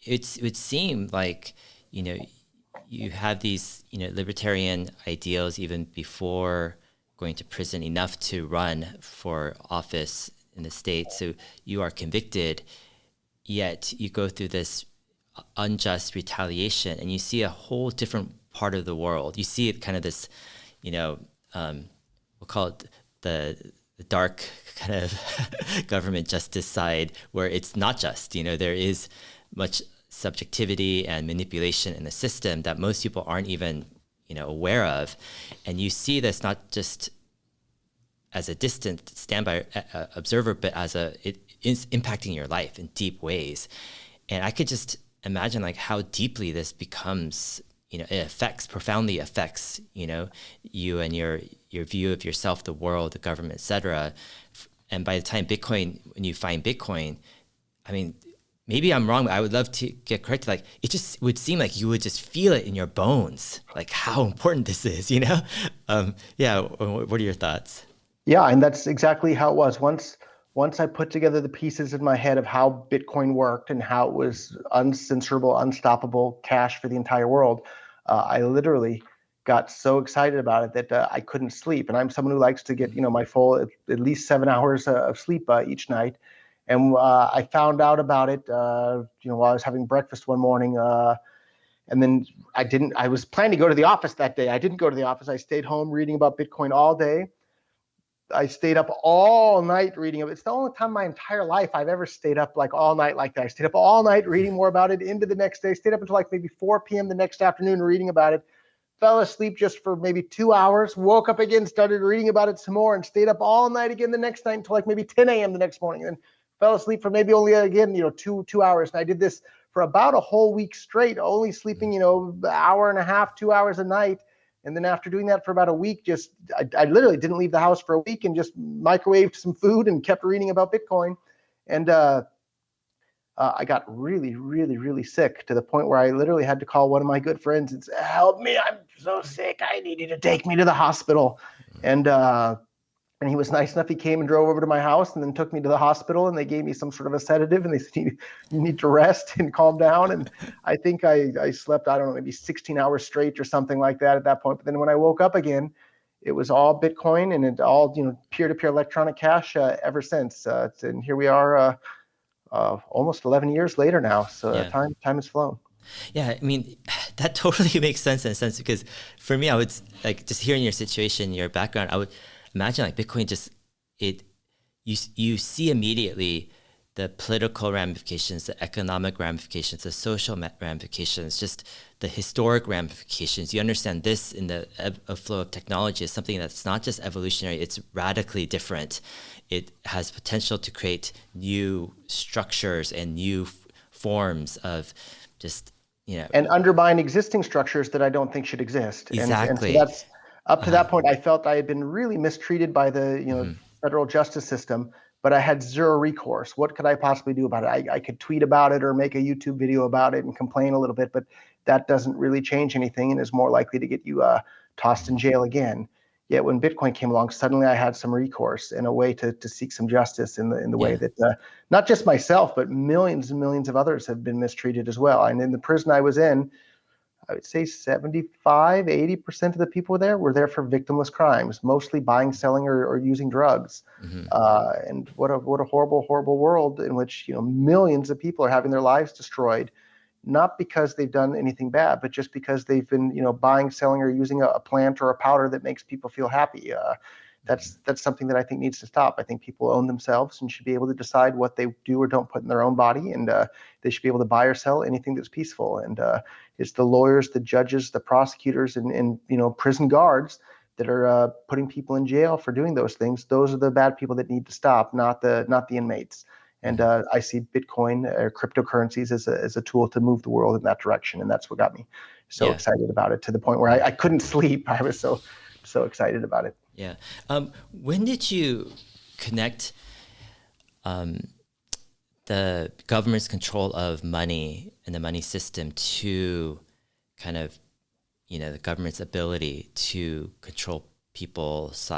it would seem like, you have these, libertarian ideals even before going to prison, enough to run for office in the States. So you are convicted, yet you go through this unjust retaliation and you see a whole different part of the world. You see it kind of this, we'll call it the dark kind of government justice side, where it's not just, there is much subjectivity and manipulation in the system that most people aren't even, aware of, and you see this not just as a distant standby observer, but as it is impacting your life in deep ways. And I could just imagine like how deeply this becomes, it profoundly affects, you and your view of yourself, the world, the government, etc. And by the time when you find Bitcoin, I mean, maybe I'm wrong, but I would love to get corrected. Like, it just would seem like you would just feel it in your bones, like how important this is, Yeah. What are your thoughts? Yeah, and that's exactly how it was. Once I put together the pieces in my head of how Bitcoin worked and how it was uncensorable, unstoppable cash for the entire world, I literally got so excited about it that I couldn't sleep. And I'm someone who likes to get my full at least 7 hours of sleep each night. And I found out about it while I was having breakfast one morning. And then I was planning to go to the office that day. I didn't go to the office. I stayed home reading about Bitcoin all day. I stayed up all night reading it. It's the only time in my entire life I've ever stayed up like all night like that. I stayed up all night reading more about it into the next day, stayed up until like maybe 4 p.m. the next afternoon reading about it, fell asleep just for maybe 2 hours, woke up again, started reading about it some more, and stayed up all night again the next night until like maybe 10 a.m. the next morning, and then fell asleep for maybe only again, 2 hours. And I did this for about a whole week straight, only sleeping, an hour and a half, 2 hours a night. And then after doing that for about a week, I literally didn't leave the house for a week and just microwaved some food and kept reading about Bitcoin. And I got really, really, really sick to the point where I literally had to call one of my good friends and say, "Help me, I'm so sick. I need you to take me to the hospital." And he was nice enough. He came and drove over to my house and then took me to the hospital, and they gave me some sort of a sedative, and they said, you need to rest and calm down. And I think I slept, I don't know, maybe 16 hours straight or something like that at that point. But then when I woke up again, it was all Bitcoin, and it all, peer-to-peer electronic cash ever since. And here we are almost 11 years later now. So Yeah. time has flown. Yeah, I mean, that totally makes sense in a sense, because for me, I would like just hearing your situation, your background, I would imagine like Bitcoin you see immediately the political ramifications, the economic ramifications, the social ramifications, just the historic ramifications. You understand this in the flow of technology is something that's not just evolutionary, it's radically different. It has potential to create new structures and new forms of just, and undermine existing structures that I don't think should exist. Exactly. And so that's up to that point. I felt I had been really mistreated by the federal justice system, but I had zero recourse. What could I possibly do about it? I could tweet about it or make a YouTube video about it and complain a little bit, but that doesn't really change anything and is more likely to get you tossed in jail again. Yet when Bitcoin came along, suddenly I had some recourse and a way to seek some justice in the way that not just myself, but millions and millions of others have been mistreated as well. And in the prison I was in, I would say 75, 80% of the people there were there for victimless crimes, mostly buying, selling, or using drugs. And what a horrible, horrible world in which millions of people are having their lives destroyed, not because they've done anything bad, but just because they've been, buying, selling, or using a plant or a powder that makes people feel happy. That's something that I think needs to stop. I think people own themselves and should be able to decide what they do or don't put in their own body, and they should be able to buy or sell anything that's peaceful. And it's the lawyers, the judges, the prosecutors, and prison guards that are putting people in jail for doing those things. Those are the bad people that need to stop, not the inmates. And I see Bitcoin or cryptocurrencies as a tool to move the world in that direction. And that's what got me so excited about it, to the point where I couldn't sleep. I was so excited about it. Yeah. When did you connect the government's control of money and the money system to kind of, the government's ability to control people /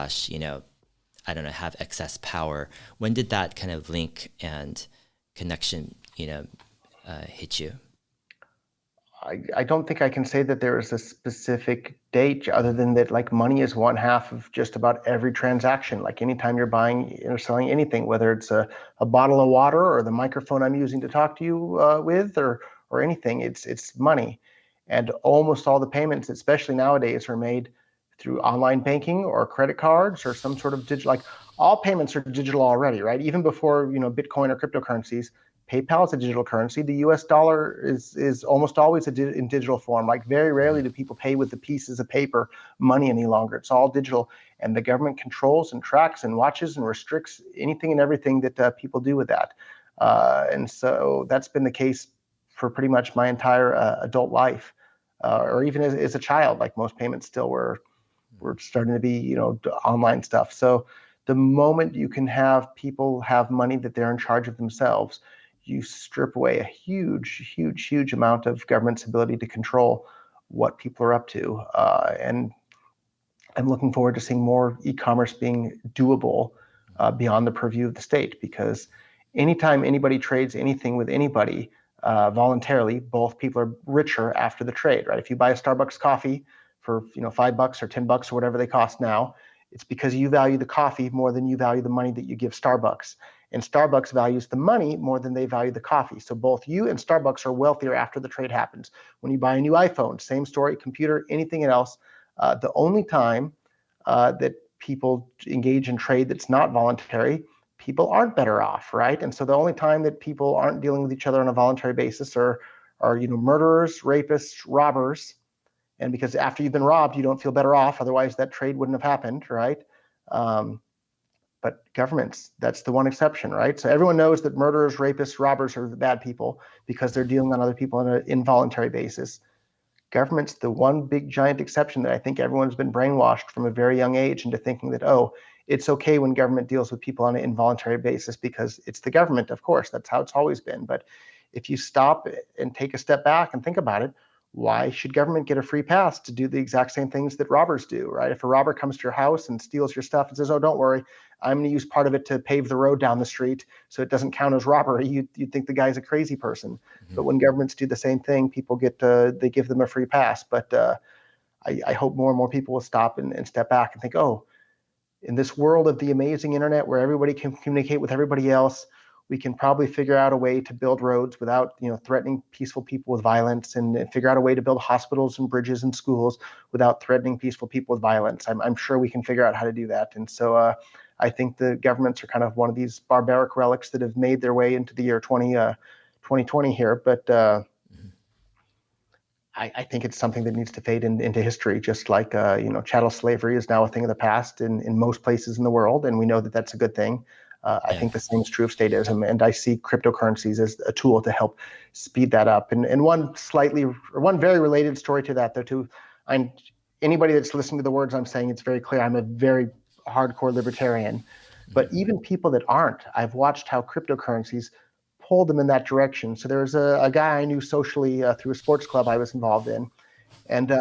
I don't know, have excess power? When did that kind of link and connection, hit you? I don't think I can say that there is a specific date, other than that, like, money is one half of just about every transaction. Like, anytime you're buying or selling anything, whether it's a bottle of water or the microphone I'm using to talk to you with, or anything, it's money. And almost all the payments, especially nowadays, are made through online banking or credit cards or some sort of digital. Like, all payments are digital already, right? Even before Bitcoin or cryptocurrencies, PayPal is a digital currency. The US dollar is almost always in digital form. Like very rarely do people pay with the pieces of paper money any longer. It's all digital, and the government controls and tracks and watches and restricts anything and everything that people do with that. And so that's been the case for pretty much my entire adult life, or even as a child. Like most payments still were starting to be, online stuff. So the moment you can have people have money that they're in charge of themselves, you strip away a huge amount of government's ability to control what people are up to. And I'm looking forward to seeing more e-commerce being doable beyond the purview of the state, because anytime anybody trades anything with anybody voluntarily, both people are richer after the trade, right? If you buy a Starbucks coffee for $5 or $10 or whatever they cost now, it's because you value the coffee more than you value the money that you give Starbucks. And Starbucks values the money more than they value the coffee. So both you and Starbucks are wealthier after the trade happens. When you buy a new iPhone, same story, computer, anything else. The only time that people engage in trade that's not voluntary, people aren't better off, right? And so the only time that people aren't dealing with each other on a voluntary basis are murderers, rapists, robbers. And because after you've been robbed, you don't feel better off. Otherwise, that trade wouldn't have happened, right? But governments, that's the one exception, right? So everyone knows that murderers, rapists, robbers are the bad people because they're dealing on other people on an involuntary basis. Government's the one big giant exception that I think everyone's been brainwashed from a very young age into thinking that, oh, it's okay when government deals with people on an involuntary basis because it's the government, of course. That's how it's always been. But if you stop and take a step back and think about it, why should government get a free pass to do the exact same things that robbers do, right? If a robber comes to your house and steals your stuff and says, oh, don't worry, I'm going to use part of it to pave the road down the street so it doesn't count as robbery, you'd think the guy's a crazy person. Mm-hmm. But when governments do the same thing, people they give them a free pass. But I hope more and more people will stop and step back and think, oh, in this world of the amazing internet where everybody can communicate with everybody else, we can probably figure out a way to build roads without, threatening peaceful people with violence, and figure out a way to build hospitals and bridges and schools without threatening peaceful people with violence. I'm sure we can figure out how to do that. And so I think the governments are kind of one of these barbaric relics that have made their way into the year 2020 here. But I think it's something that needs to fade into history, just like, chattel slavery is now a thing of the past in most places in the world. And we know that that's a good thing. I think the same is true of statism, and I see cryptocurrencies as a tool to help speed that up. And one very related story to that, though, too. Anybody that's listening to the words I'm saying, it's very clear I'm a very hardcore libertarian. But even people that aren't, I've watched how cryptocurrencies pull them in that direction. So there's a guy I knew socially through a sports club I was involved in, and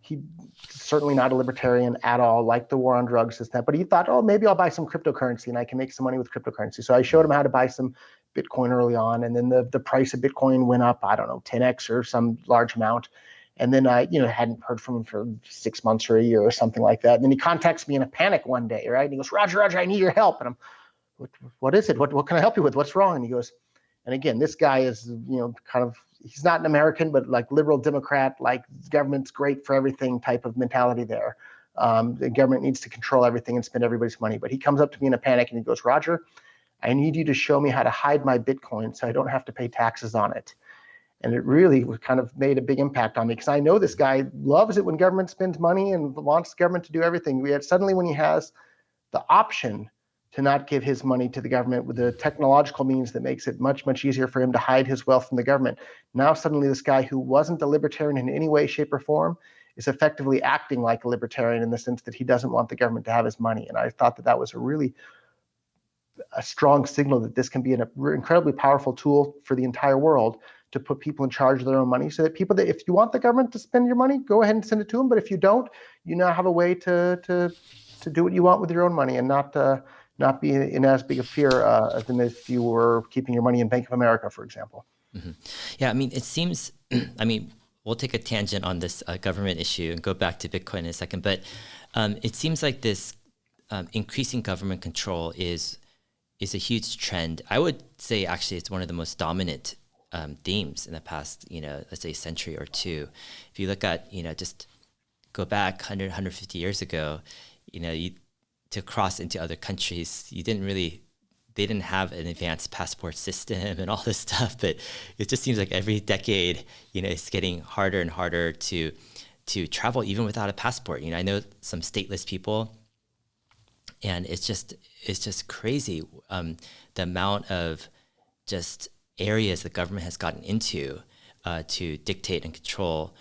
he certainly not a libertarian at all, like the war on drugs, but he thought, oh, maybe I'll buy some cryptocurrency and I can make some money with cryptocurrency. So I showed him how to buy some Bitcoin early on, and then the price of Bitcoin went up, I don't know, 10x or some large amount. And then I, hadn't heard from him for 6 months or a year or something like that. And then he contacts me in a panic one day, right? And he goes, Roger, I need your help. And I'm, what is it? What can I help you with? What's wrong? And he goes, and again, this guy is, kind of, he's not an American, but like liberal Democrat, like government's great for everything type of mentality there. The government needs to control everything and spend everybody's money. But he comes up to me in a panic and he goes, Roger, I need you to show me how to hide my Bitcoin so I don't have to pay taxes on it. And it really kind of made a big impact on me, because I know this guy loves it when government spends money and wants government to do everything. Suddenly when he has the option to not give his money to the government with the technological means that makes it much, much easier for him to hide his wealth from the government. Now suddenly this guy who wasn't a libertarian in any way, shape, or form is effectively acting like a libertarian in the sense that he doesn't want the government to have his money. And I thought that was a strong signal that this can be an incredibly powerful tool for the entire world to put people in charge of their own money, so that if you want the government to spend your money, go ahead and send it to them. But if you don't, you now have a way to do what you want with your own money and not be in as big a fear than if you were keeping your money in Bank of America, for example. Mm-hmm. Yeah, it seems, we'll take a tangent on this government issue and go back to Bitcoin in a second, but it seems like this increasing government control is a huge trend. I would say actually it's one of the most dominant themes in the past, let's say century or two. If you look at, just go back 100, 150 years ago, to cross into other countries, you didn't really they didn't have an advanced passport system and all this stuff, but it just seems like every decade, it's getting harder and harder to travel even without a passport. I know some stateless people, and it's just crazy, the amount of just areas the government has gotten into to dictate and control.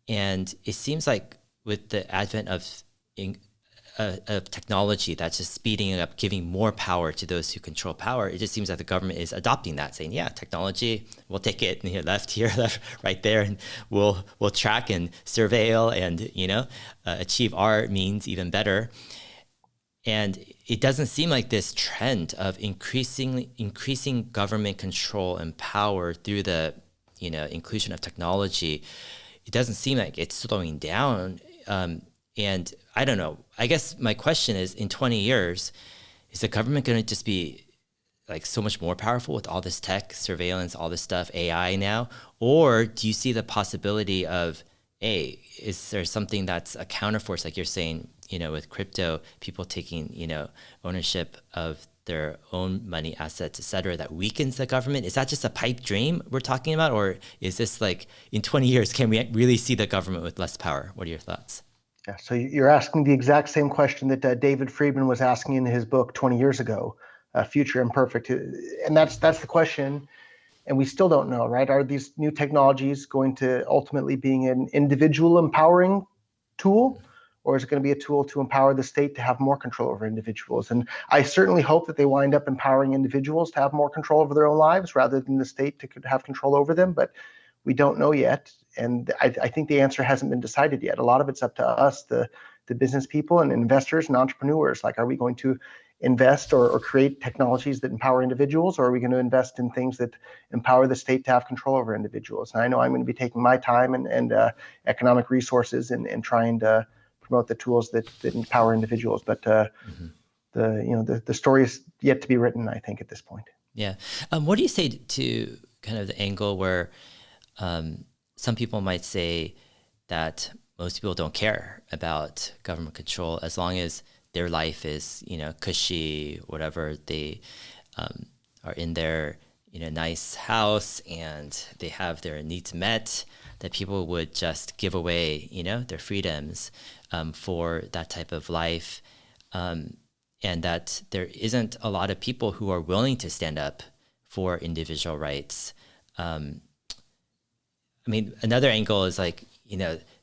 And it seems like with the advent of technology that's just speeding up, giving more power to those who control power, it just seems like the government is adopting that, saying, yeah, technology, we'll take it, and left, right there, and we'll track and surveil and achieve our means even better. And it doesn't seem like this trend of increasing government control and power through the inclusion of technology, it doesn't seem like it's slowing down. And I don't know. I guess my question is, in 20 years, is the government going to just be like so much more powerful with all this tech, surveillance, all this stuff, AI now? Or do you see the possibility of, is there something that's a counterforce, like you're saying, with crypto, people taking, ownership of their own money, assets, et cetera, that weakens the government? Is that just a pipe dream we're talking about? Or is this like, in 20 years, can we really see the government with less power? What are your thoughts? Yeah, so you're asking the exact same question that David Friedman was asking in his book 20 years ago, Future Imperfect. And that's the question. And we still don't know, right? Are these new technologies going to ultimately being an individual empowering tool? Or is it going to be a tool to empower the state to have more control over individuals? And I certainly hope that they wind up empowering individuals to have more control over their own lives rather than the state to have control over them. But we don't know yet. And I think the answer hasn't been decided yet. A lot of it's up to us, the business people and investors and entrepreneurs. Like, are we going to invest or create technologies that empower individuals, or are we going to invest in things that empower the state to have control over individuals? And I know I'm going to be taking my time and economic resources and trying to promote the tools that empower individuals. But the story is yet to be written, I think, at this point. Yeah. What do you say to kind of the angle where some people might say that most people don't care about government control as long as their life is, cushy, whatever, they are in their, nice house and they have their needs met, that people would just give away, their freedoms for that type of life. And that there isn't a lot of people who are willing to stand up for individual rights. Another angle is like,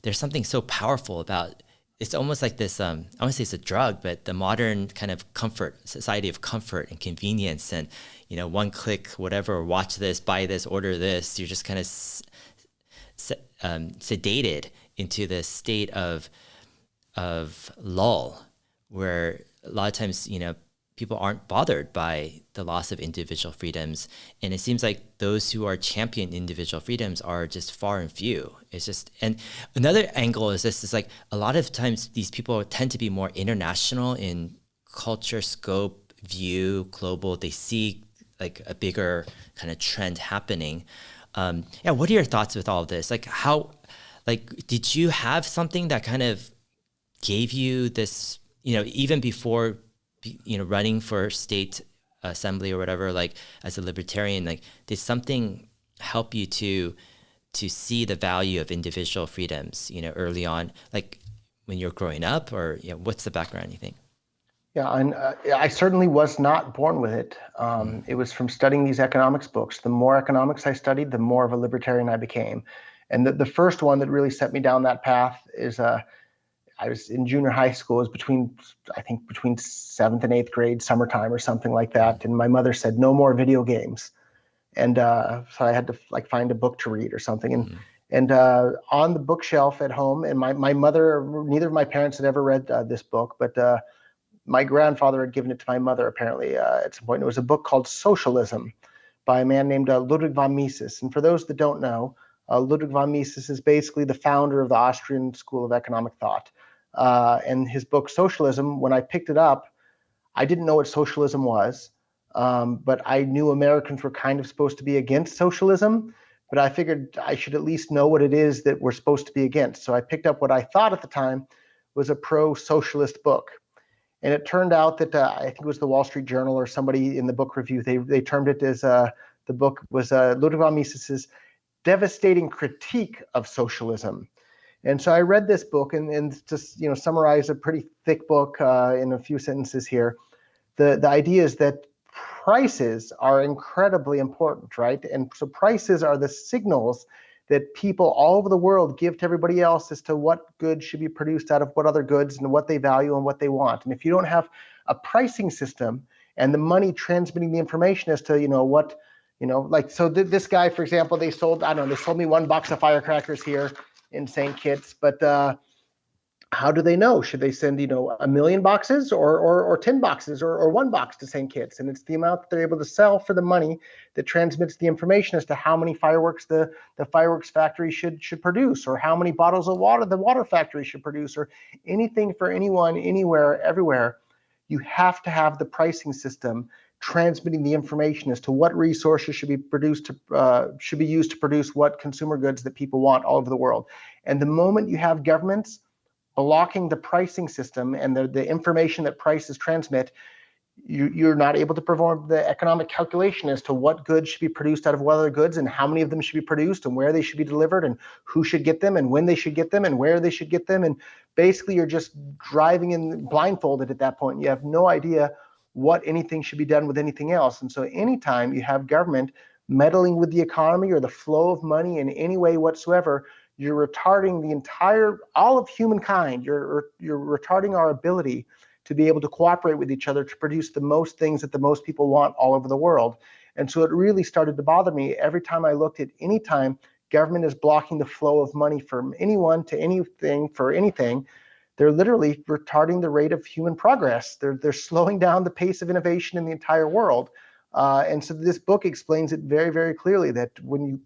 there's something so powerful about, it's almost like this, I want to say it's a drug, but the modern kind of society of comfort and convenience and, one click, whatever, watch this, buy this, order this, you're just kind of sedated into this state of lull, where a lot of times, people aren't bothered by the loss of individual freedoms. And it seems like those who are championing individual freedoms are just far and few. And another angle is this, is like a lot of times these people tend to be more international in culture, scope, view, global. They see like a bigger kind of trend happening. What are your thoughts with all of this? Did you have something that kind of gave you this, even before running for state assembly or whatever, like as a libertarian, like did something help you to see the value of individual freedoms, early on, like when you're growing up, or what's the background, you think? Yeah, and I certainly was not born with it. It was from studying these economics books. The more economics I studied, the more of a libertarian I became. And the first one that really set me down that path is I was in junior high school. It was between 7th and 8th grade, summertime or something like that. And my mother said, no more video games. And so I had to find a book to read or something. And on the bookshelf at home, and my mother, neither of my parents had ever read this book, but my grandfather had given it to my mother apparently at some point. It was a book called Socialism by a man named Ludwig von Mises. And for those that don't know, Ludwig von Mises is basically the founder of the Austrian School of Economic Thought. And his book Socialism, when I picked it up, I didn't know what socialism was, but I knew Americans were kind of supposed to be against socialism, but I figured I should at least know what it is that we're supposed to be against. So I picked up what I thought at the time was a pro-socialist book. And it turned out that I think it was the Wall Street Journal or somebody in the book review, they termed it as the book was Ludwig von Mises's devastating critique of socialism. And so I read this book and just summarize a pretty thick book in a few sentences here. The idea is that prices are incredibly important, right? And so prices are the signals that people all over the world give to everybody else as to what goods should be produced out of what other goods and what they value and what they want. And if you don't have a pricing system and the money transmitting the information as to what like, so this guy, for example, they sold me one box of firecrackers here in St. Kitts, but how do they know? Should they send, 1,000,000 boxes or 10 boxes or one box to St. Kitts? And it's the amount that they're able to sell for the money that transmits the information as to how many fireworks the fireworks factory should produce, or how many bottles of water the water factory should produce, or anything for anyone, anywhere, everywhere. You have to have the pricing system transmitting the information as to what resources should be produced should be used to produce what consumer goods that people want all over the world. And the moment you have governments blocking the pricing system and the information that prices transmit, you're not able to perform the economic calculation as to what goods should be produced out of what other goods, and how many of them should be produced, and where they should be delivered, and who should get them, and when they should get them, and where they should get them. And basically you're just driving in blindfolded at that point. You have no idea what anything should be done with anything else. And so anytime you have government meddling with the economy or the flow of money in any way whatsoever, you're retarding all of humankind. You're retarding our ability to be able to cooperate with each other to produce the most things that the most people want all over the world. And so it really started to bother me every time I looked at any time government is blocking the flow of money from anyone to anything for anything. They're literally retarding the rate of human progress. They're slowing down the pace of innovation in the entire world. And so this book explains it very, very clearly that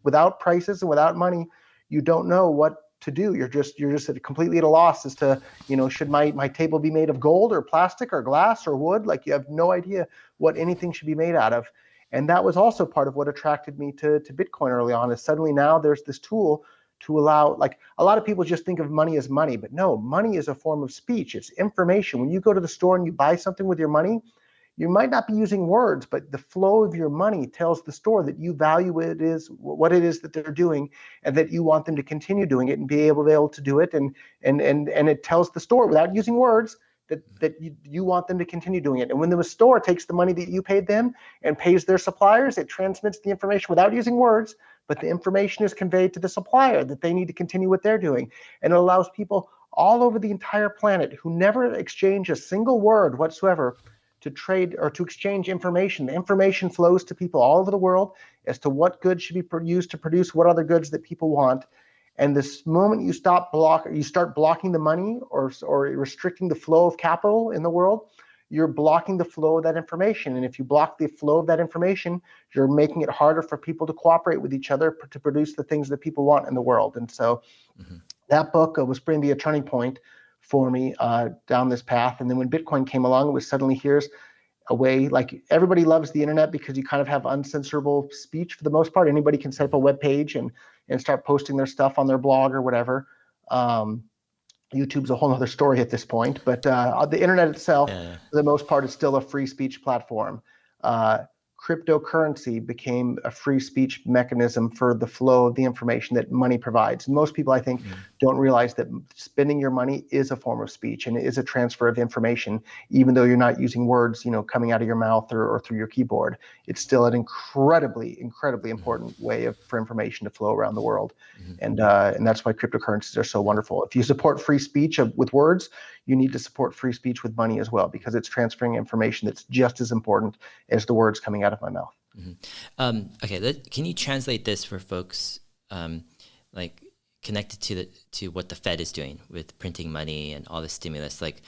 without prices and without money, you don't know what to do. You're just completely at a loss as to, should my table be made of gold or plastic or glass or wood? Like, you have no idea what anything should be made out of. And that was also part of what attracted me to Bitcoin early on, is suddenly now there's this tool to allow, like, a lot of people just think of money as money, but no, money is a form of speech. It's information. When you go to the store and you buy something with your money, you might not be using words, but the flow of your money tells the store that you value what it is that they're doing, and that you want them to continue doing it and be able to do it. And it tells the store without using words that you want them to continue doing it. And when the store takes the money that you paid them and pays their suppliers, it transmits the information without using words, but the information is conveyed to the supplier that they need to continue what they're doing. And it allows people all over the entire planet who never exchange a single word whatsoever to trade or to exchange information. The information flows to people all over the world as to what goods should be used to produce what other goods that people want. And this moment you start blocking the money or restricting the flow of capital in the world, you're blocking the flow of that information. And if you block the flow of that information, you're making it harder for people to cooperate with each other to produce the things that people want in the world. And so that book was pretty a turning point for me down this path. And then when Bitcoin came along, it was suddenly, here's a way, like, everybody loves the internet because you kind of have uncensorable speech for the most part. Anybody can set up a web page and start posting their stuff on their blog or whatever. YouTube's a whole other story at this point, but the internet itself, for the most part, is still a free speech platform. Cryptocurrency became a free speech mechanism for the flow of the information that money provides. And most people, I think, don't realize that spending your money is a form of speech and it is a transfer of information, even though you're not using words, coming out of your mouth or through your keyboard. It's still an incredibly, incredibly important way for information to flow around the world. And that's why cryptocurrencies are so wonderful. If you support free speech with words, you need to support free speech with money as well, because it's transferring information that's just as important as the words coming out of my mouth. Okay, can you translate this for folks like connected to what the Fed is doing with printing money and all the stimulus? Like,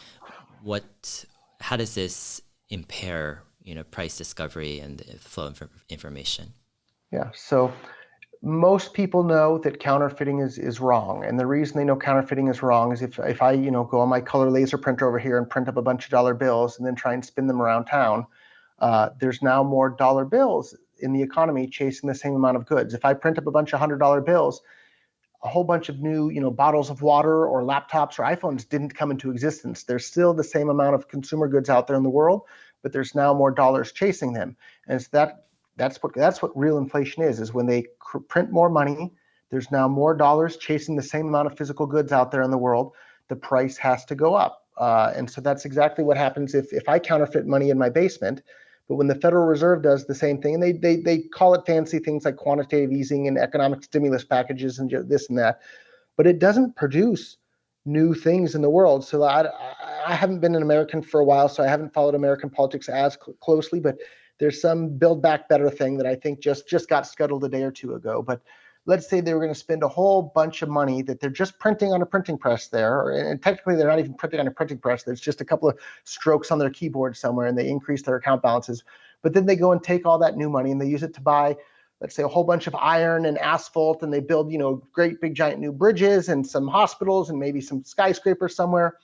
how does this impair price discovery and the flow of information? Yeah, so most people know that counterfeiting is wrong. And the reason they know counterfeiting is wrong is if I go on my color laser printer over here and print up a bunch of dollar bills and then try and spin them around town, there's now more dollar bills in the economy chasing the same amount of goods. If I print up a bunch of $100 bills, a whole bunch of new, bottles of water or laptops or iPhones didn't come into existence. There's still the same amount of consumer goods out there in the world, but there's now more dollars chasing them. And it's that's what real inflation is when they print more money. There's now more dollars chasing the same amount of physical goods out there in the world. The price has to go up. And so that's exactly what happens if I counterfeit money in my basement. But when the Federal Reserve does the same thing, and they call it fancy things like quantitative easing and economic stimulus packages and this and that, but it doesn't produce new things in the world. So I haven't been an American for a while, so I haven't followed American politics as closely, but there's some Build Back Better thing that I think just got scuttled a day or two ago. But let's say they were going to spend a whole bunch of money that they're just printing on a printing press there, and technically they're not even printing on a printing press. There's just a couple of strokes on their keyboard somewhere, and they increase their account balances. But then they go and take all that new money and they use it to buy, let's say, a whole bunch of iron and asphalt, and they build, great big giant new bridges and some hospitals and maybe some skyscrapers somewhere.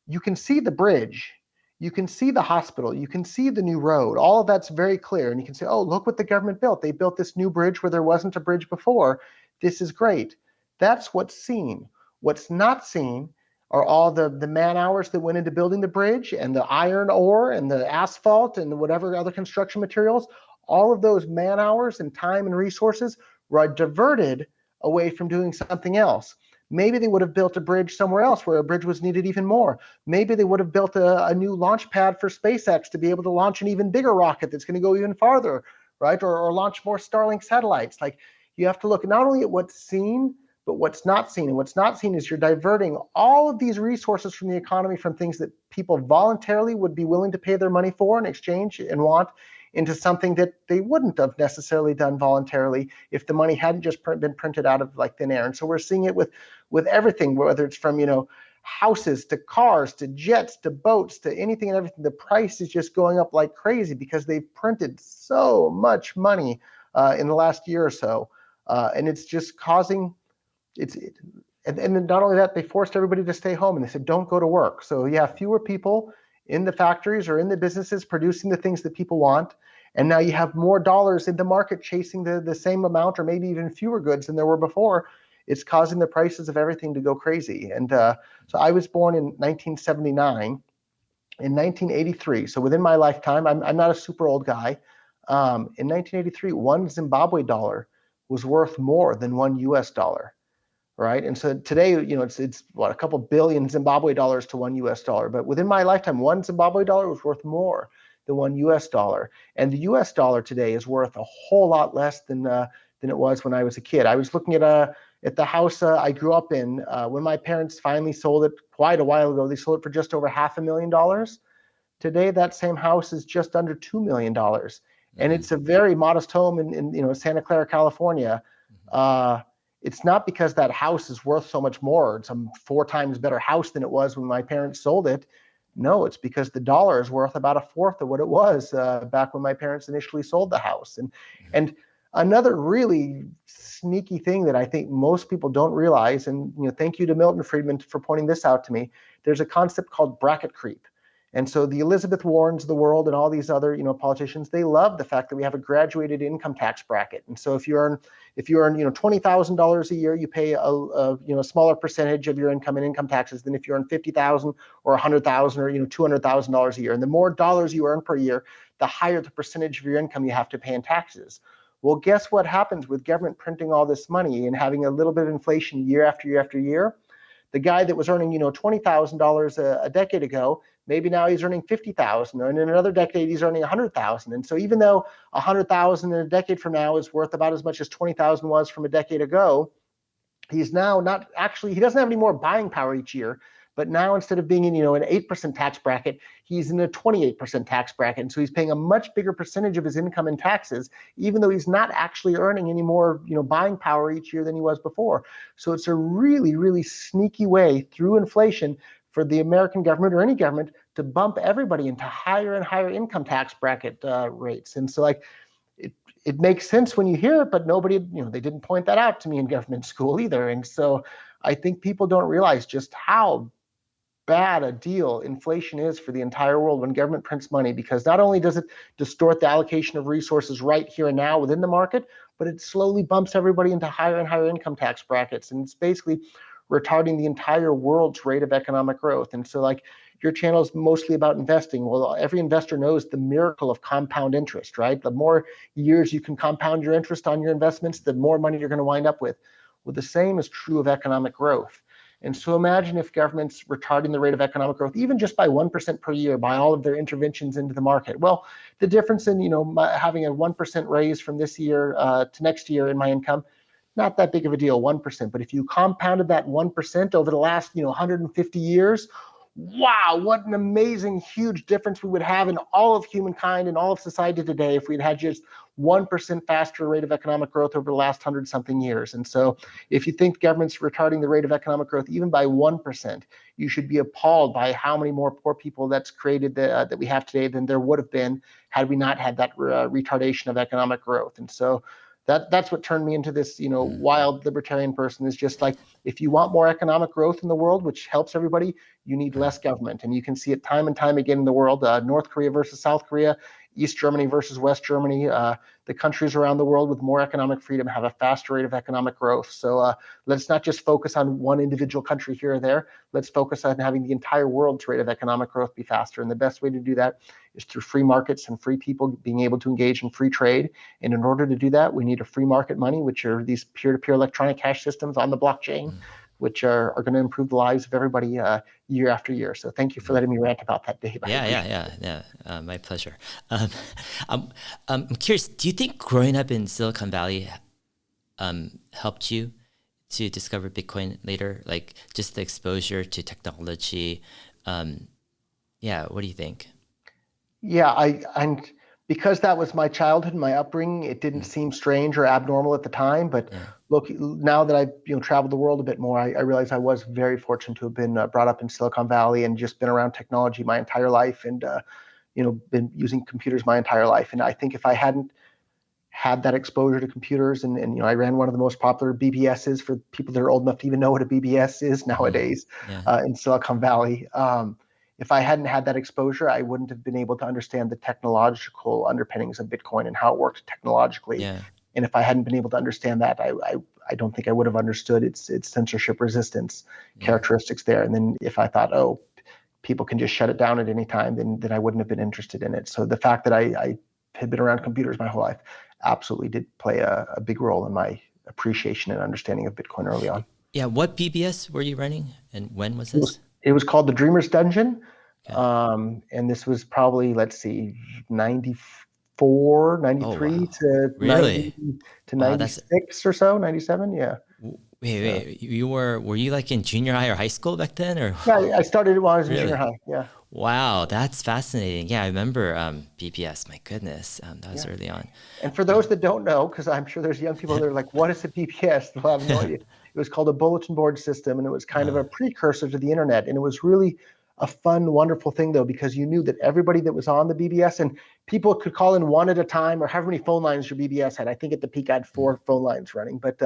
You can see the bridge. You can see the hospital, you can see the new road, all of that's very clear. And you can say, oh, look what the government built. They built this new bridge where there wasn't a bridge before. This is great. That's what's seen. What's not seen are all the man hours that went into building the bridge and the iron ore and the asphalt and whatever other construction materials. All of those man hours and time and resources were diverted away from doing something else. Maybe they would have built a bridge somewhere else where a bridge was needed even more. Maybe they would have built a new launch pad for SpaceX to be able to launch an even bigger rocket that's going to go even farther, right? Or launch more Starlink satellites. Like, you have to look not only at what's seen, but what's not seen. And what's not seen is you're diverting all of these resources from the economy, from things that people voluntarily would be willing to pay their money for in exchange and want, into something that they wouldn't have necessarily done voluntarily if the money hadn't just been printed out of like thin air. And so we're seeing it with everything, whether it's from houses to cars to jets to boats to anything and everything. The price is just going up like crazy because they've printed so much money in the last year or so, and it's just causing and not only that, they forced everybody to stay home and they said don't go to work. So you have fewer people in the factories or in the businesses producing the things that people want. And now you have more dollars in the market chasing the same amount or maybe even fewer goods than there were before. It's causing the prices of everything to go crazy. And so I was born in 1979. In 1983, so within my lifetime, I'm not a super old guy. In 1983, one Zimbabwe dollar was worth more than one US dollar. Right. And so today, it's what, a couple billion Zimbabwe dollars to one US dollar. But within my lifetime, one Zimbabwe dollar was worth more than one US dollar. And the US dollar today is worth a whole lot less than it was when I was a kid. I was looking at the house I grew up in when my parents finally sold it quite a while ago. They sold it for just over $500,000. Today, that same house is just under $2 million. And it's a very modest home in Santa Clara, California. It's not because that house is worth so much more. It's a 4 times better house than it was when my parents sold it. No, it's because the dollar is worth about a fourth of what it was back when my parents initially sold the house. And another really sneaky thing that I think most people don't realize, and thank you to Milton Friedman for pointing this out to me, there's a concept called bracket creep. And so the Elizabeth Warrens of the world and all these other politicians, they love the fact that we have a graduated income tax bracket. And so if you earn $20,000 a year, you pay a smaller percentage of your income in income taxes than if you earn $50,000 or $100,000 or $200,000 a year. And the more dollars you earn per year, the higher the percentage of your income you have to pay in taxes. Well, guess what happens with government printing all this money and having a little bit of inflation year after year after year? The guy that was earning $20,000 a decade ago, maybe now he's earning $50,000, and in another decade he's earning $100,000. And so even though $100,000 in a decade from now is worth about as much as $20,000 was from a decade ago, he's now not actually, he doesn't have any more buying power each year. But now instead of being in an 8% tax bracket, he's in a 28% tax bracket. And so he's paying a much bigger percentage of his income in taxes, even though he's not actually earning any more buying power each year than he was before. So it's a really, really sneaky way through inflation for the American government or any government to bump everybody into higher and higher income tax bracket rates. And so it makes sense when you hear it, but nobody, they didn't point that out to me in government school either. And so I think people don't realize just how bad a deal inflation is for the entire world when government prints money, because not only does it distort the allocation of resources right here and now within the market, but it slowly bumps everybody into higher and higher income tax brackets. And it's basically retarding the entire world's rate of economic growth. And so like your channel is mostly about investing. Well, every investor knows the miracle of compound interest, right? The more years you can compound your interest on your investments, the more money you're going to wind up with. Well, the same is true of economic growth. And so imagine if governments retarding the rate of economic growth, even just by 1% per year, by all of their interventions into the market. Well, the difference in, having a 1% raise from this year to next year in my income, not that big of a deal, 1%. But if you compounded that 1% over the last, 150 years, wow, what an amazing, huge difference we would have in all of humankind and all of society today if we'd had just 1% faster rate of economic growth over the last 100-something years. And so if you think government's retarding the rate of economic growth even by 1%, you should be appalled by how many more poor people that's created that we have today than there would have been had we not had that retardation of economic growth. And so that's what turned me into this, wild libertarian person, is just like, if you want more economic growth in the world, which helps everybody, you need less government. And you can see it time and time again in the world, North Korea versus South Korea, East Germany versus West Germany. The countries around the world with more economic freedom have a faster rate of economic growth. So let's not just focus on one individual country here or there. Let's focus on having the entire world's rate of economic growth be faster. And the best way to do that is through free markets and free people being able to engage in free trade. And in order to do that, we need a free market money, which are these peer-to-peer electronic cash systems on the blockchain, which are going to improve the lives of everybody year after year. So thank you for letting me rant about that, Dave. Yeah. My pleasure. I'm curious, do you think growing up in Silicon Valley helped you to discover Bitcoin later? Like just the exposure to technology? What do you think? Yeah, and because that was my childhood, my upbringing, it didn't seem strange or abnormal at the time. But look, now that I've traveled the world a bit more, I realize I was very fortunate to have been brought up in Silicon Valley and just been around technology my entire life, and been using computers my entire life. And I think if I hadn't had that exposure to computers, and I ran one of the most popular BBSs for people that are old enough to even know what a BBS is nowadays in Silicon Valley. If I hadn't had that exposure, I wouldn't have been able to understand the technological underpinnings of Bitcoin and how it works technologically. And if I hadn't been able to understand that, I don't think I would have understood its censorship resistance characteristics there. And then if I thought, people can just shut it down at any time, then I wouldn't have been interested in it. So the fact that I had been around computers my whole life absolutely did play a big role in my appreciation and understanding of Bitcoin early on. Yeah, what BBS were you running, and when was this? It was called the Dreamer's Dungeon. And this was probably, 94, 93 to really? 90 to 96 or so, 97. Yeah. Wait, were you like in junior high or high school back then, or? Yeah, I started while I was in junior high. Yeah. Wow, that's fascinating. Yeah, I remember BBS. My goodness, that was early on. And for those that don't know, because I'm sure there's young people that are like, what is a BBS? They'll have no idea. It was called a bulletin board system, and it was kind of a precursor to the internet. And it was really a fun, wonderful thing, though, because you knew that everybody that was on the BBS, and people could call in one at a time, or however many phone lines your BBS had. I think at the peak I had 4 phone lines running, but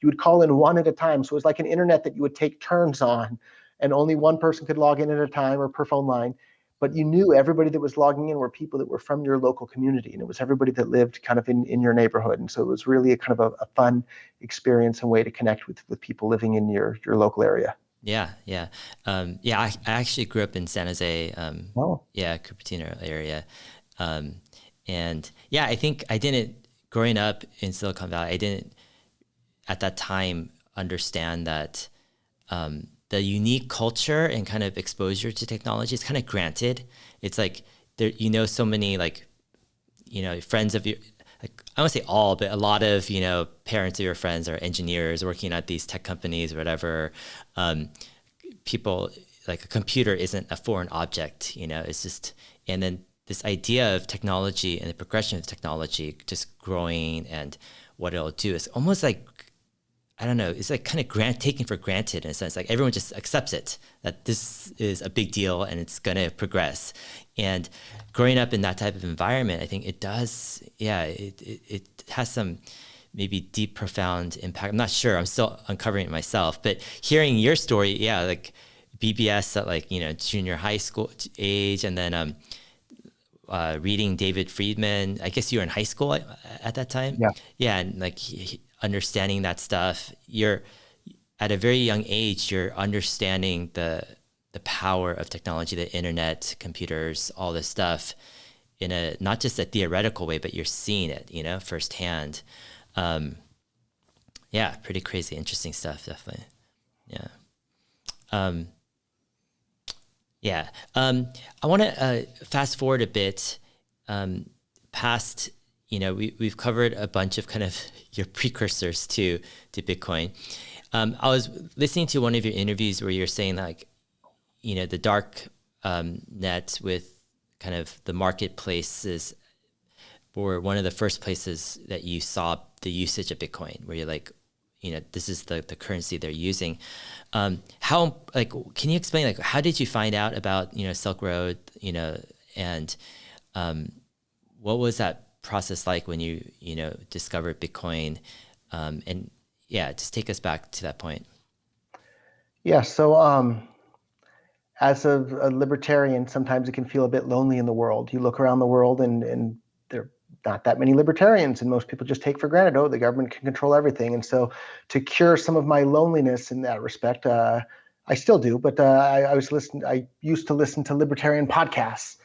you would call in one at a time. So it was like an internet that you would take turns on, and only one person could log in at a time or per phone line. But you knew everybody that was logging in were people that were from your local community, and it was everybody that lived kind of in your neighborhood. And so it was really a kind of a fun experience and way to connect with people living in your local area. Yeah. I actually grew up in San Jose, Cupertino area. And yeah, I think growing up in Silicon Valley, I didn't at that time understand that the unique culture and kind of exposure to technology is kind of granted. It's like there, so many friends of your, like, I won't say all, but a lot of, parents of your friends are engineers working at these tech companies or whatever. People, like, a computer isn't a foreign object, it's just, and then this idea of technology and the progression of technology just growing and what it'll do is almost like, I don't know, it's like kind of taken for granted in a sense. Like everyone just accepts it, that this is a big deal and it's going to progress. And growing up in that type of environment, I think it does, it has some maybe deep, profound impact. I'm not sure, I'm still uncovering it myself, but hearing your story, like BBS at junior high school age, and then reading David Friedman. I guess you were in high school at that time. Yeah. Yeah, and like understanding that stuff. You're at a very young age. You're understanding the power of technology, the internet, computers, all this stuff, in a not just a theoretical way, but you're seeing it, you know, firsthand. Yeah, pretty crazy, interesting stuff, definitely. Yeah. Yeah. I want to fast forward a bit past, you know, we've covered a bunch of kind of your precursors to Bitcoin. I was listening to one of your interviews where you're saying like, you know, the dark net with kind of the marketplaces were one of the first places that you saw the usage of Bitcoin, where you're like, you know, this is the currency they're using. How, like, can you explain, like, how did you find out about, you know, Silkroad, you know, and what was that process like when you know, discovered Bitcoin? And yeah, just take us back to that point. Yeah. So as a libertarian, sometimes it can feel a bit lonely in the world. You look around the world and there are not that many libertarians, and most people just take for granted, oh, the government can control everything. And so to cure some of my loneliness in that respect, I still do, but I used to listen to libertarian podcasts.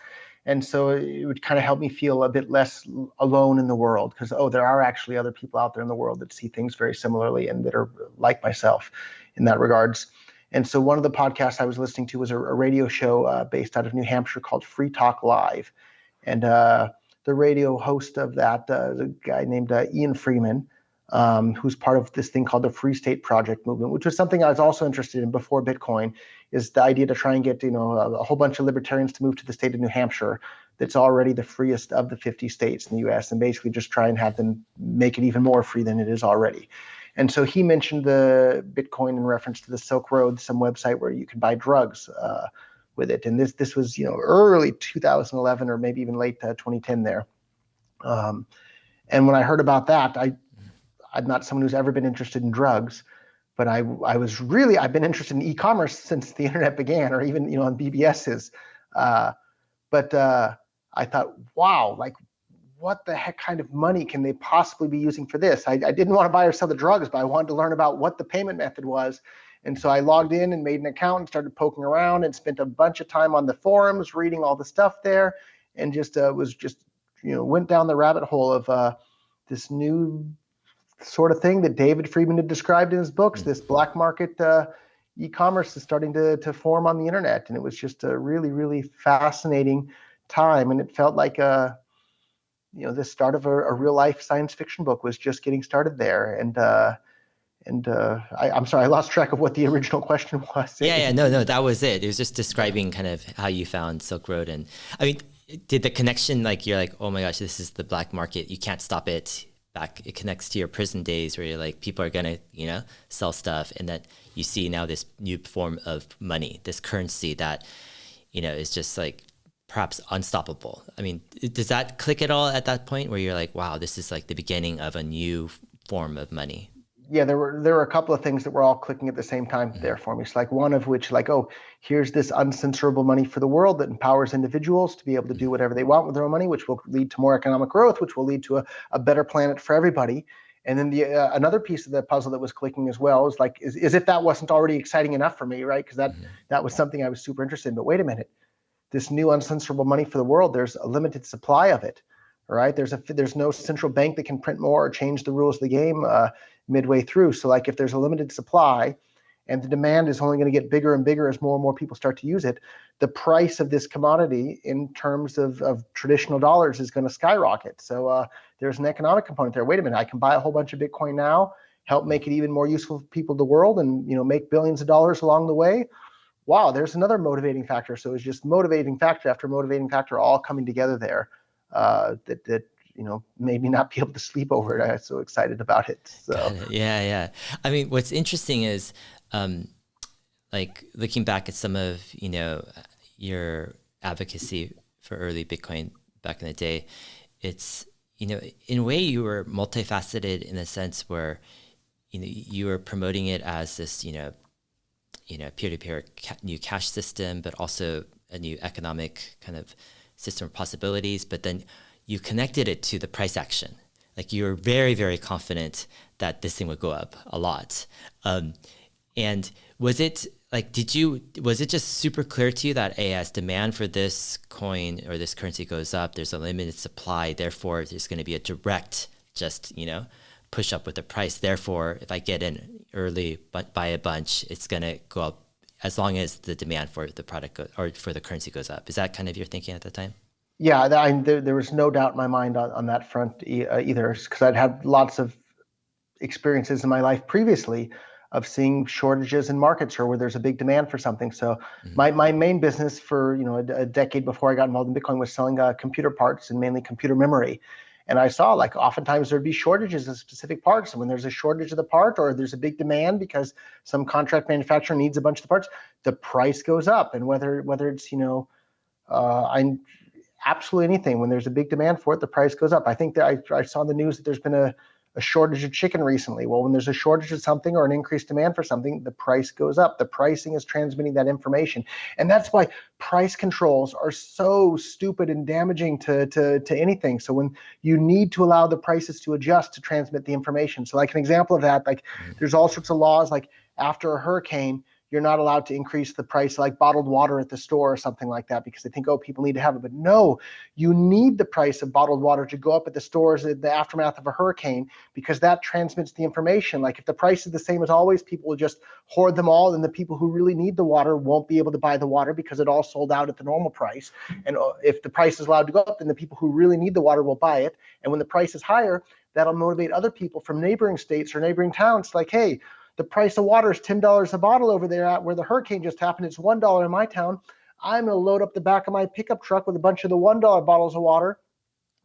And so it would kind of help me feel a bit less alone in the world, because, oh, there are actually other people out there in the world that see things very similarly and that are like myself in that regards. And so one of the podcasts I was listening to was a radio show based out of New Hampshire called Free Talk Live. And the radio host of that is a guy named Ian Freeman, who's part of this thing called the Free State Project movement, which was something I was also interested in before Bitcoin, is the idea to try and get, you know, a whole bunch of libertarians to move to the state of New Hampshire that's already the freest of the 50 states in the US, and basically just try and have them make it even more free than it is already. And so he mentioned the Bitcoin in reference to the Silkroad, some website where you could buy drugs with it. And this was, you know, early 2011 or maybe even late 2010 there. And when I heard about that, I'm not someone who's ever been interested in drugs, but I've been interested in e-commerce since the internet began, or even, you know, on BBSs. But I thought, wow, like, what the heck kind of money can they possibly be using for this? I didn't want to buy or sell the drugs, but I wanted to learn about what the payment method was. And so I logged in and made an account and started poking around and spent a bunch of time on the forums reading all the stuff there, and just went down the rabbit hole of this new sort of thing that David Friedman had described in his books. This black market e-commerce is starting to form on the internet, and it was just a really, really fascinating time. And it felt like the start of a real life science fiction book was just getting started there. And I'm sorry, I lost track of what the original question was. No, that was it. It was just describing kind of how you found Silk Road. And I mean, did the connection, like, you're like, oh my gosh, this is the black market, you can't stop it, back, it connects to your prison days where you're like, people are gonna, you know, sell stuff, and that you see now this new form of money, this currency that, you know, is just like perhaps unstoppable. I mean, does that click at all at that point where you're like, wow, this is like the beginning of a new form of money? Yeah, there were a couple of things that were all clicking at the same time there for me. It's like one of which, like, oh, here's this uncensorable money for the world that empowers individuals to be able to do whatever they want with their own money, which will lead to more economic growth, which will lead to a better planet for everybody. And then the another piece of the puzzle that was clicking as well is like, as if that wasn't already exciting enough for me, right? Because that was something I was super interested in. But wait a minute, this new uncensorable money for the world, there's a limited supply of it. All right, there's no central bank that can print more or change the rules of the game midway through. So like, if there's a limited supply and the demand is only going to get bigger and bigger as more and more people start to use it, the price of this commodity in terms of traditional dollars is going to skyrocket. So there's an economic component there. Wait a minute, I can buy a whole bunch of Bitcoin now, help make it even more useful for people of the world, and, you know, make billions of dollars along the way. Wow, there's another motivating factor. So it's just motivating factor after motivating factor all coming together there. That you know, made me not be able to sleep over it. I was so excited about it. So yeah. I mean, what's interesting is, like, looking back at some of, you know, your advocacy for early Bitcoin back in the day, it's, you know, in a way you were multifaceted in the sense where, you know, you were promoting it as this, you know, peer-to-peer new cash system, but also a new economic kind of system of possibilities, but then you connected it to the price action. Like you were very, very confident that this thing would go up a lot. And was it like, was it just super clear to you that as demand for this coin or this currency goes up, there's a limited supply, therefore there's going to be a direct push up with the price. Therefore, if I get in early, but buy a bunch, it's going to go up as long as the demand for the product or for the currency goes up. Is that kind of your thinking at the time? Yeah, there was no doubt in my mind on that front either, because I'd had lots of experiences in my life previously of seeing shortages in markets or where there's a big demand for something. So my main business for a decade before I got involved in Bitcoin was selling computer parts and mainly computer memory. And I saw like oftentimes there'd be shortages of specific parts. And when there's a shortage of the part or there's a big demand because some contract manufacturer needs a bunch of the parts, the price goes up. And whether it's I absolutely anything, when there's a big demand for it, the price goes up. I think that I saw in the news that there's been a shortage of chicken recently. Well, when there's a shortage of something or an increased demand for something, the price goes up. The pricing is transmitting that information. And that's why price controls are so stupid and damaging to anything. So when you need to allow the prices to adjust to transmit the information. So like an example of that, like there's all sorts of laws, like after a hurricane, you're not allowed to increase the price like bottled water at the store or something like that because they think, oh, people need to have it. But no, you need the price of bottled water to go up at the stores in the aftermath of a hurricane because that transmits the information. Like if the price is the same as always, people will just hoard them all, and the people who really need the water won't be able to buy the water because it all sold out at the normal price. And if the price is allowed to go up, then the people who really need the water will buy it. And when the price is higher, that'll motivate other people from neighboring states or neighboring towns like, hey, the price of water is $10 a bottle over there at where the hurricane just happened. It's $1 in my town. I'm going to load up the back of my pickup truck with a bunch of the $1 bottles of water,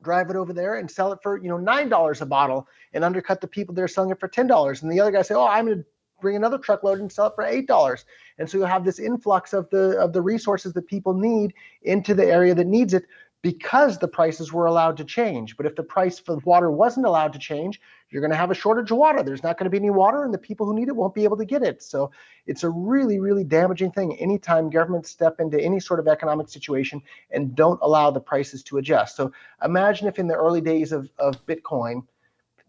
drive it over there and sell it for $9 a bottle and undercut the people that are selling it for $10. And the other guy say, oh, I'm going to bring another truckload and sell it for $8. And so you'll have this influx of the resources that people need into the area that needs it because the prices were allowed to change. But if the price for water wasn't allowed to change, you're going to have a shortage of water. There's not going to be any water, and the people who need it won't be able to get it. So it's a really, really damaging thing anytime governments step into any sort of economic situation and don't allow the prices to adjust. So imagine if in the early days of Bitcoin,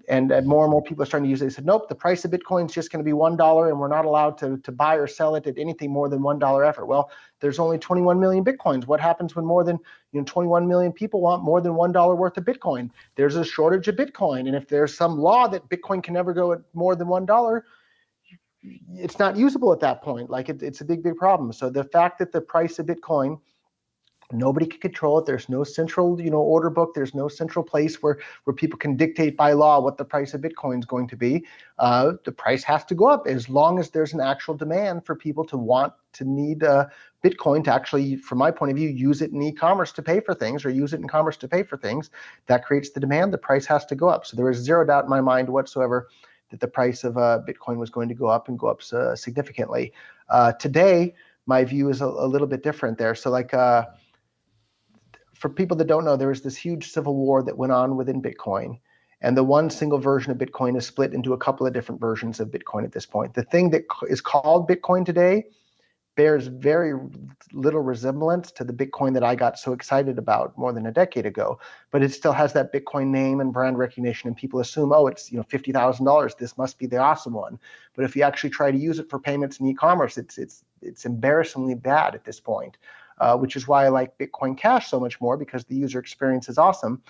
and more and more people are starting to use it. They said, nope, the price of Bitcoin is just going to be $1, and we're not allowed to buy or sell it at anything more than $1 effort. Well, there's only 21 million Bitcoins. What happens when more than 21 million people want more than $1 worth of Bitcoin? There's a shortage of Bitcoin. And if there's some law that Bitcoin can never go at more than $1, it's not usable at that point. Like it's a big, big problem. So the fact that the price of Bitcoin, nobody can control it. There's no central, order book. There's no central place where people can dictate by law what the price of Bitcoin is going to be. The price has to go up as long as there's an actual demand for people to need Bitcoin to actually, from my point of view, use it in e-commerce to pay for things or use it in commerce to pay for things. That creates the demand. The price has to go up. So there was zero doubt in my mind whatsoever that the price of Bitcoin was going to go up and go up significantly. Today, my view is a little bit different there. So like, for people that don't know, there was this huge civil war that went on within Bitcoin. And the one single version of Bitcoin is split into a couple of different versions of Bitcoin at this point. The thing that is called Bitcoin today bears very little resemblance to the Bitcoin that I got so excited about more than a decade ago. But it still has that Bitcoin name and brand recognition, and people assume, oh, it's $50,000. This must be the awesome one. But if you actually try to use it for payments in e-commerce, it's embarrassingly bad at this point. Which is why I like Bitcoin Cash so much more, because the user experience is awesome,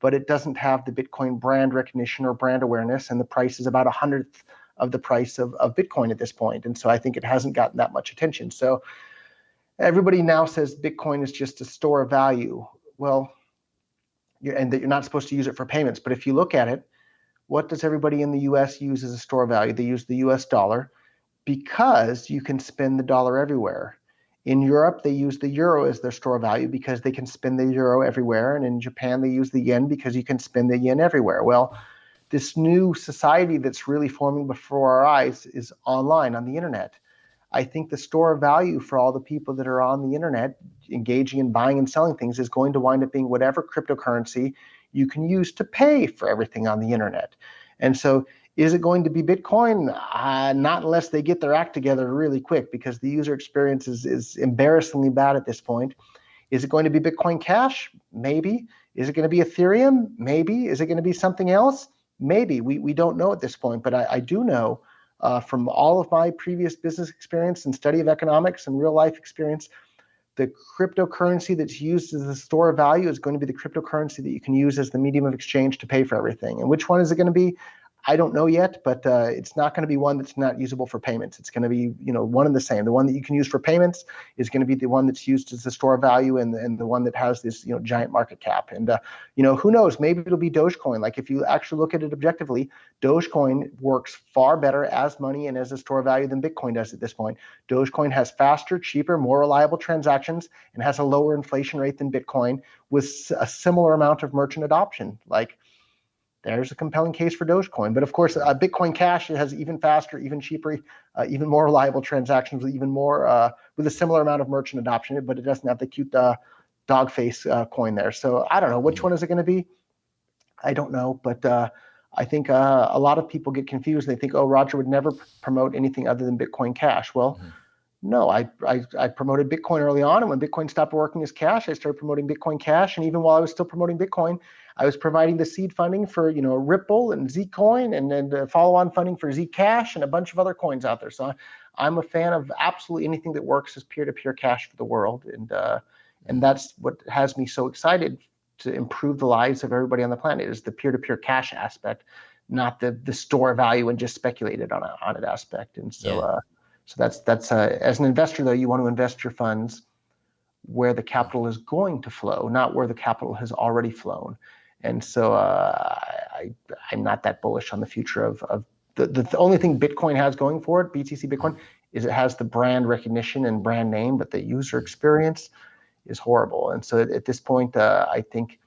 but it doesn't have the Bitcoin brand recognition or brand awareness, and the price is about 100th of the price of Bitcoin at this point. And so I think it hasn't gotten that much attention. So everybody now says Bitcoin is just a store of value. Well, and that you're not supposed to use it for payments. But if you look at it, what does everybody in the US use as a store of value? They use the US dollar because you can spend the dollar everywhere. In Europe, they use the euro as their store of value because they can spend the euro everywhere. And in Japan, they use the yen because you can spend the yen everywhere. Well, this new society that's really forming before our eyes is online on the internet. I think the store of value for all the people that are on the internet engaging in buying and selling things is going to wind up being whatever cryptocurrency you can use to pay for everything on the internet. And so is it going to be Bitcoin? Not unless they get their act together really quick, because the user experience is embarrassingly bad at this point. Is it going to be Bitcoin Cash? Maybe. Is it going to be Ethereum? Maybe. Is it going to be something else? Maybe. We don't know at this point, but I do know from all of my previous business experience and study of economics and real life experience, the cryptocurrency that's used as a store of value is going to be the cryptocurrency that you can use as the medium of exchange to pay for everything. And which one is it going to be? I don't know yet, but it's not going to be one that's not usable for payments. It's going to be, one and the same. The one that you can use for payments is going to be the one that's used as a store of value, and the one that has this, giant market cap. And who knows? Maybe it'll be Dogecoin. Like if you actually look at it objectively, Dogecoin works far better as money and as a store of value than Bitcoin does at this point. Dogecoin has faster, cheaper, more reliable transactions and has a lower inflation rate than Bitcoin with a similar amount of merchant adoption. Like, there's a compelling case for Dogecoin. But of course, Bitcoin Cash has even faster, even cheaper, even more reliable transactions with even more, with a similar amount of merchant adoption, but it doesn't have the cute dog face coin there. So I don't know. Which one is it going to be? I don't know. But I think a lot of people get confused. They think, oh, Roger would never promote anything other than Bitcoin Cash. Well, no, I promoted Bitcoin early on, and when Bitcoin stopped working as cash, I started promoting Bitcoin Cash. And even while I was still promoting Bitcoin, I was providing the seed funding for Ripple and Zcoin, and then follow-on funding for Zcash and a bunch of other coins out there. So I'm a fan of absolutely anything that works as peer-to-peer cash for the world, and that's what has me so excited to improve the lives of everybody on the planet, is the peer-to-peer cash aspect, not the store value and just speculated on it aspect. And so. So that's as an investor, though, you want to invest your funds where the capital is going to flow, not where the capital has already flown. And so I'm not that bullish on the future of the only thing Bitcoin has going for it, BTC Bitcoin, is it has the brand recognition and brand name, but the user experience is horrible. And so at this point, I think,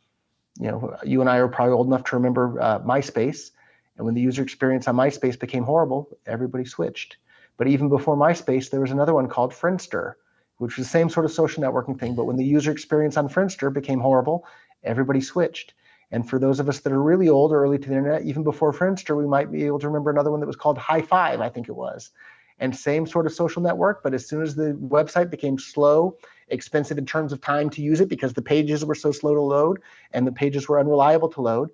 you and I are probably old enough to remember MySpace. And when the user experience on MySpace became horrible, everybody switched. But even before MySpace, there was another one called Friendster, which was the same sort of social networking thing. But when the user experience on Friendster became horrible, everybody switched. And for those of us that are really old or early to the internet, even before Friendster, we might be able to remember another one that was called High Five, I think it was. And same sort of social network, but as soon as the website became slow, expensive in terms of time to use it because the pages were so slow to load and the pages were unreliable to load,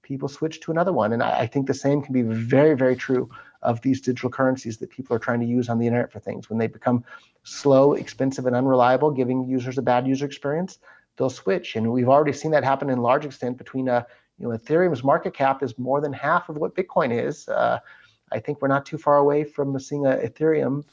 people switch to another one. And I think the same can be very, very true of these digital currencies that people are trying to use on the internet for things. When they become slow, expensive, and unreliable, giving users a bad user experience, they'll switch. And we've already seen that happen in large extent between Ethereum's market cap is more than half of what Bitcoin is. I think we're not too far away from seeing a Ethereum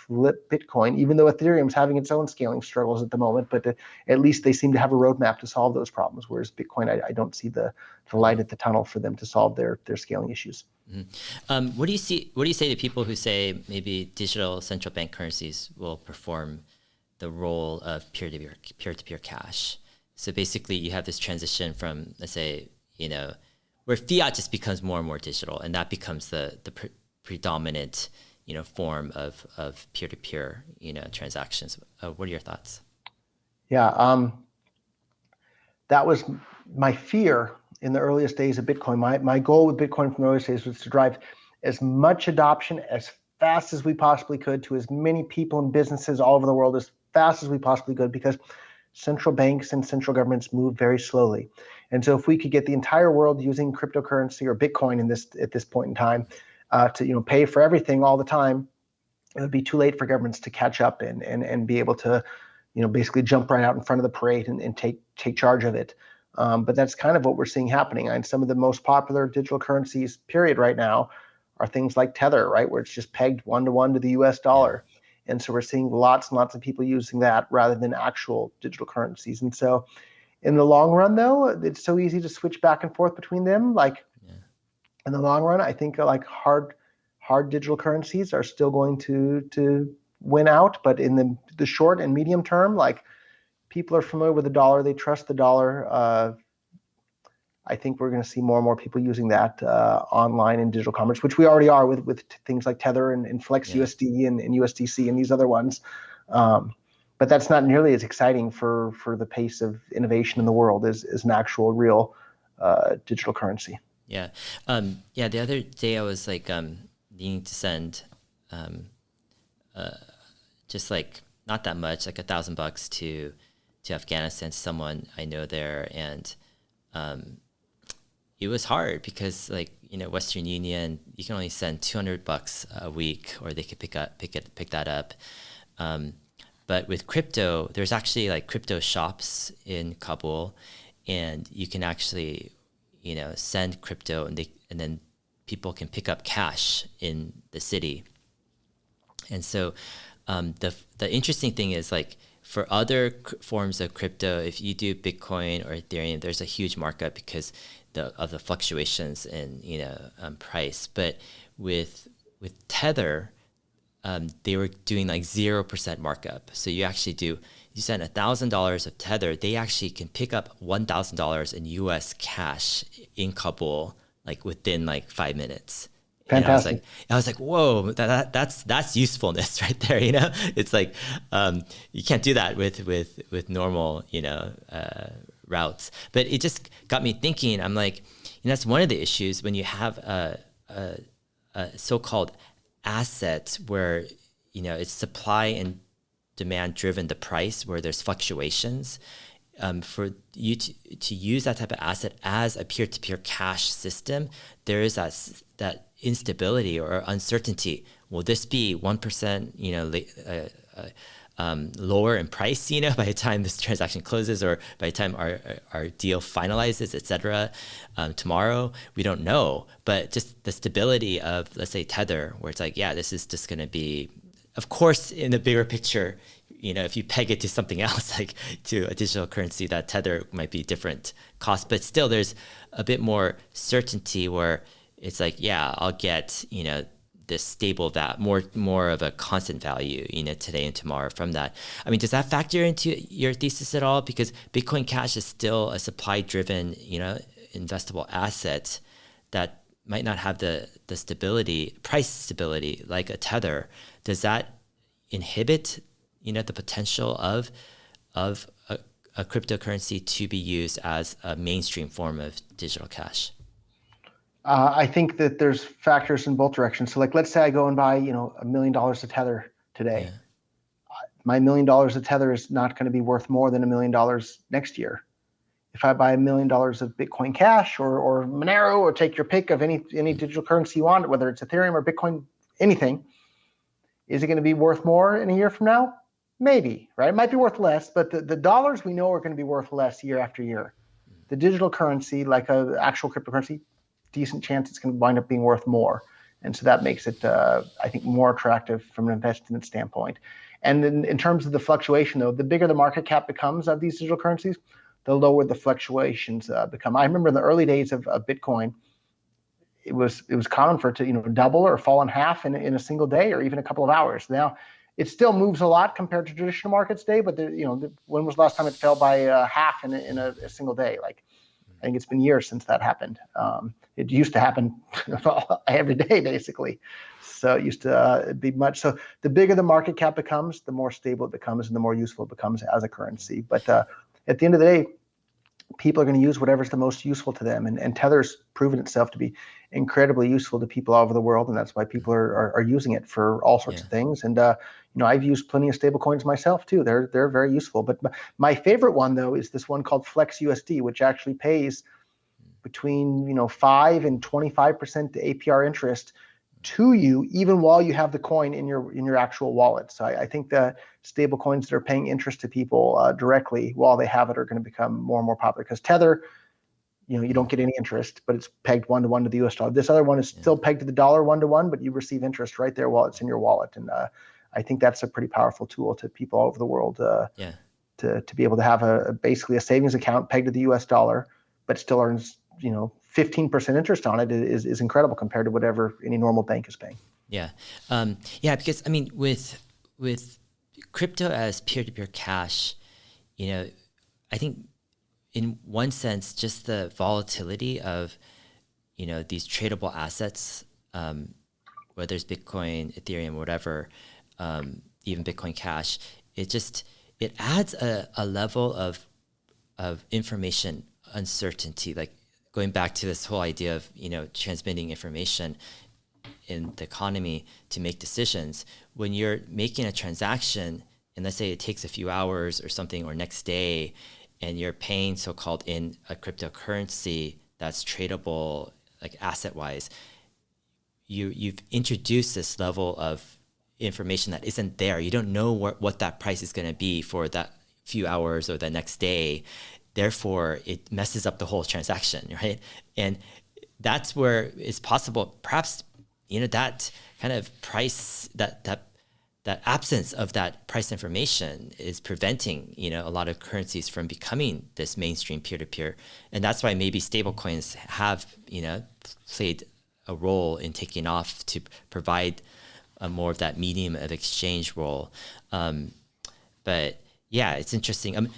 flip Bitcoin, even though Ethereum's having its own scaling struggles at the moment, but at least they seem to have a roadmap to solve those problems, whereas Bitcoin, I don't see the light at the tunnel for them to solve their scaling issues. What do you say to people who say maybe digital central bank currencies will perform the role of peer-to-peer cash? So basically you have this transition from, let's say, where fiat just becomes more and more digital, and that becomes the predominant form of peer-to-peer, transactions. What are your thoughts? Yeah, that was my fear in the earliest days of Bitcoin. My goal with Bitcoin from the earliest days was to drive as much adoption as fast as we possibly could to as many people and businesses all over the world as fast as we possibly could, because central banks and central governments move very slowly. And so if we could get the entire world using cryptocurrency or Bitcoin at this point in time, to pay for everything all the time, it would be too late for governments to catch up and be able to basically jump right out in front of the parade and take charge of it. But that's kind of what we're seeing happening. And some of the most popular digital currencies, period, right now are things like Tether, right, where it's just pegged 1-to-1 to the US dollar. Yeah. And so we're seeing lots and lots of people using that rather than actual digital currencies. And so in the long run, though, it's so easy to switch back and forth between them. In the long run, I think hard digital currencies are still going to win out. But in the short and medium term, people are familiar with the dollar, they trust the dollar. I think we're going to see more and more people using that online in digital commerce, which we already are with things like Tether and Flex USD and USDC and these other ones. But that's not nearly as exciting for the pace of innovation in the world as an actual real digital currency. Yeah. The other day I was needing to send just not that much, $1,000 to to Afghanistan to someone I know there, and it was hard because like Western Union, you can only send $200 a week, or they could pick that up. But with crypto, there's actually like crypto shops in Kabul, and you can actually send crypto, and then people can pick up cash in the city. And so the interesting thing is, like, for other forms of crypto, if you do Bitcoin or Ethereum, there's a huge markup because of the fluctuations in price. But with Tether, they were doing like 0% markup. So you send $1,000 of Tether, they actually can pick up $1,000 in US cash in Kabul, like within like 5 minutes. Fantastic. And I was like, whoa, that's usefulness right there. It's like you can't do that with normal routes. But it just got me thinking. I'm like, that's one of the issues when you have a so-called asset where it's supply and demand driven, the price, where there's fluctuations. For you to use that type of asset as a peer-to-peer cash system, there is that instability or uncertainty. Will this be 1% lower in price by the time this transaction closes, or by the time our deal finalizes, etc. Tomorrow? We don't know. But just the stability of, let's say, Tether, where it's like, yeah, this is just going to be, of course, in the bigger picture, if you peg it to something else, like to a digital currency, that Tether might be different cost, but still there's a bit more certainty where it's like, yeah, I'll get, this stable more of a constant value, today and tomorrow from that. I mean, does that factor into your thesis at all? Because Bitcoin Cash is still a supply-driven, investable asset that might not have the stability, price stability like a Tether. Does that inhibit the potential of a cryptocurrency to be used as a mainstream form of digital cash? I think that there's factors in both directions. So, like, let's say I go and buy, $1 million of Tether today. Yeah. My $1 million of Tether is not going to be worth more than $1 million next year. If I buy $1 million of Bitcoin Cash or Monero, or take your pick of any digital currency you want, whether it's Ethereum or Bitcoin, anything, is it going to be worth more in a year from now? Maybe, right? It might be worth less, but the dollars we know are going to be worth less year after year. The digital currency, like an actual cryptocurrency, decent chance it's going to wind up being worth more. And so that makes it, I think, more attractive from an investment standpoint. And then in terms of the fluctuation, though, the bigger the market cap becomes of these digital currencies, the lower the fluctuations become. I remember in the early days of Bitcoin, it was common for it to double or fall in half in a single day, or even a couple of hours. Now, it still moves a lot compared to traditional markets today, but when was the last time it fell by half in a single day? Like, I think it's been years since that happened. It used to happen every day, basically. So it used to be much. So the bigger the market cap becomes, the more stable it becomes, and the more useful it becomes as a currency. But at the end of the day, people are going to use whatever's the most useful to them. And Tether's proven itself to be incredibly useful to people all over the world, and that's why people are using it for all sorts of things. And I've used plenty of stable coins myself too. They're very useful. But my favorite one, though, is this one called Flex USD, which actually pays between 5 and 25% APR interest to you, even while you have the coin in your actual wallet. So I think the stable coins that are paying interest to people directly while they have it are going to become more and more popular, because Tether, you don't get any interest, but it's pegged 1-to-1 to the US dollar. This other one is still pegged to the dollar 1-to-1, but you receive interest right there while it's in your wallet. And I think that's a pretty powerful tool to people all over the world to be able to have basically a savings account pegged to the US dollar, but still earns 15% interest on it is incredible compared to whatever any normal bank is paying. Yeah. Because I mean, with crypto as peer-to-peer cash, I think in one sense, just the volatility of, these tradable assets, whether it's Bitcoin, Ethereum, whatever, even Bitcoin Cash, it adds a level of information uncertainty, like going back to this whole idea of, transmitting information in the economy to make decisions. When you're making a transaction and let's say it takes a few hours or something or next day, and you're paying so-called in a cryptocurrency that's tradable, like asset-wise, you've introduced this level of information that isn't there. You don't know what that price is going to be for that few hours or the next day. Therefore, it messes up the whole transaction, right? And that's where it's possible, perhaps, that kind of price, that absence of that price information is preventing, a lot of currencies from becoming this mainstream peer-to-peer. And that's why maybe stablecoins have, played a role in taking off to provide more of that medium of exchange role. But yeah, it's interesting.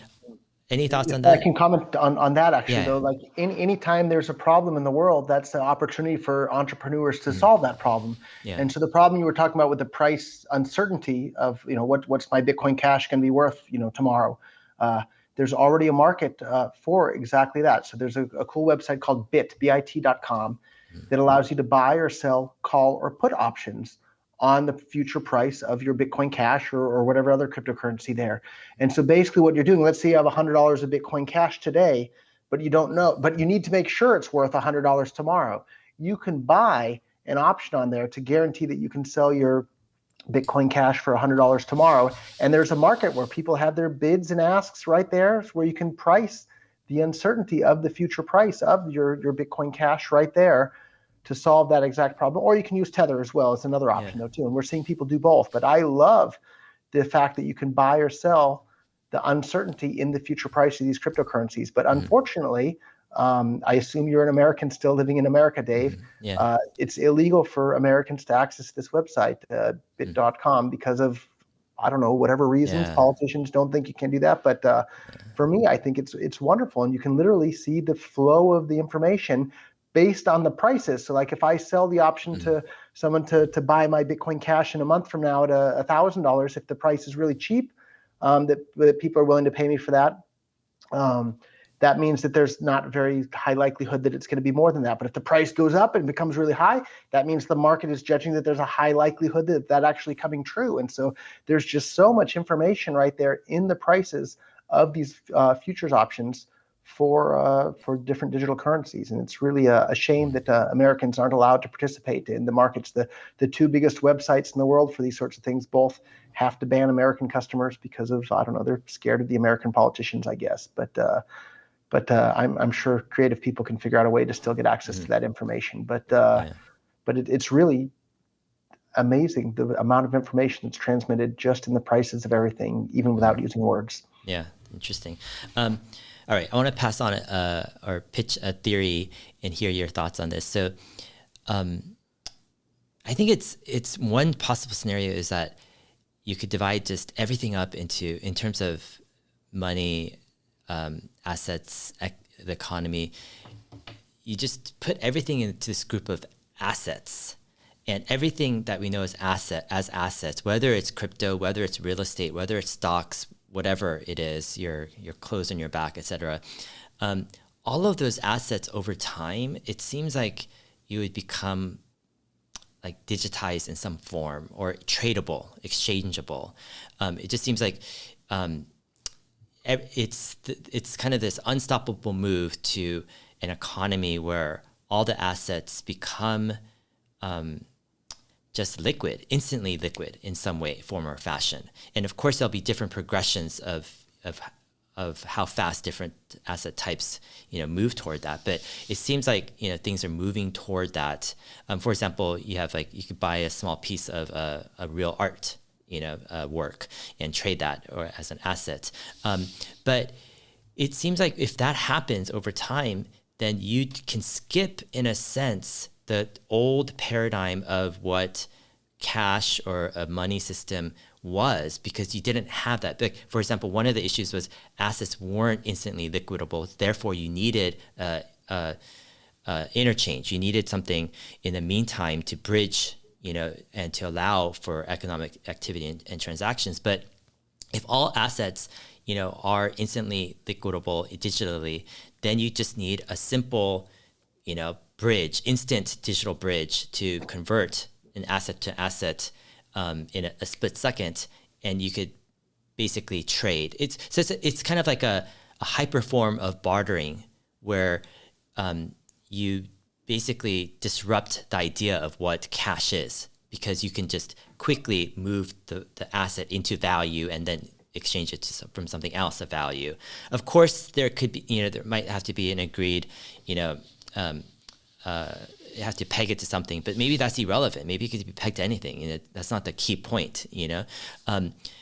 Any thoughts on that? I can comment on that actually, Yeah. though. Like any time there's a problem in the world, that's the opportunity for entrepreneurs to solve that problem. Yeah. And so the problem you were talking about with the price uncertainty of, what's my Bitcoin Cash going to be worth, tomorrow. There's already a market for exactly that. So there's a cool website called bit.com that allows you to buy or sell, call or put options on the future price of your Bitcoin Cash or whatever other cryptocurrency there. And so basically what you're doing, let's say you have $100 of Bitcoin Cash today, but you don't know, but you need to make sure it's worth $100 tomorrow. You can buy an option on there to guarantee that you can sell your Bitcoin Cash for $100 tomorrow. And there's a market where people have their bids and asks right there where you can price the uncertainty of the future price of your Bitcoin Cash right there to solve that exact problem. Or you can use Tether as well. It's another option though too. And we're seeing people do both. But I love the fact that you can buy or sell the uncertainty in the future price of these cryptocurrencies. But unfortunately, I assume you're an American still living in America, Dave. It's illegal for Americans to access this website, bit.com, because of, I don't know, whatever reasons. Politicians don't think you can do that. But for me, I think it's wonderful. And you can literally see the flow of the information based on the prices. So like if I sell the option to someone to buy my Bitcoin Cash in a month from now at $1,000, if the price is really cheap, that people are willing to pay me for that, that means that there's not a very high likelihood that it's going to be more than that. But if the price goes up and becomes really high, that means the market is judging that there's a high likelihood that actually coming true. And so there's just so much information right there in the prices of these futures options for different digital currencies. And it's really a shame that Americans aren't allowed to participate in the markets. The two biggest websites in the world for these sorts of things both have to ban American customers because of, I don't know, they're scared of the American politicians, I guess. But I'm sure creative people can figure out a way to still get access to that information. But it's really amazing the amount of information that's transmitted just in the prices of everything, even without using words. Yeah, interesting. All right, I want to pass on or pitch a theory and hear your thoughts on this. So, I think it's one possible scenario is that you could divide just everything up in terms of money, assets, the economy. You just put everything into this group of assets, and everything that we know as assets, whether it's crypto, whether it's real estate, whether it's stocks, whatever it is, your clothes on your back, etc. All of those assets over time, it seems like you would become like digitized in some form or tradable, exchangeable. It just seems like it's kind of this unstoppable move to an economy where all the assets become just liquid, instantly liquid in some way, form, or fashion. And of course, there'll be different progressions of how fast different asset types, move toward that. But it seems like, things are moving toward that. For example, you could buy a small piece of a real art, work and trade that or as an asset. But it seems like if that happens over time, then you can skip, in a sense, the old paradigm of what cash or a money system was, because you didn't have that. Like, for example, one of the issues was assets weren't instantly liquidable. Therefore, you needed interchange. You needed something in the meantime to bridge, and to allow for economic activity and transactions. But if all assets, are instantly liquidable digitally, then you just need a simple, bridge, instant digital bridge to convert an asset to asset in a split second, and you could basically trade. It's kind of like a hyper form of bartering where you basically disrupt the idea of what cash is, because you can just quickly move the asset into value and then exchange it from something else of value. Of course, there could be, there might have to be an agreed, you have to peg it to something, but maybe that's irrelevant. Maybe it could be pegged to anything. That's not the key point,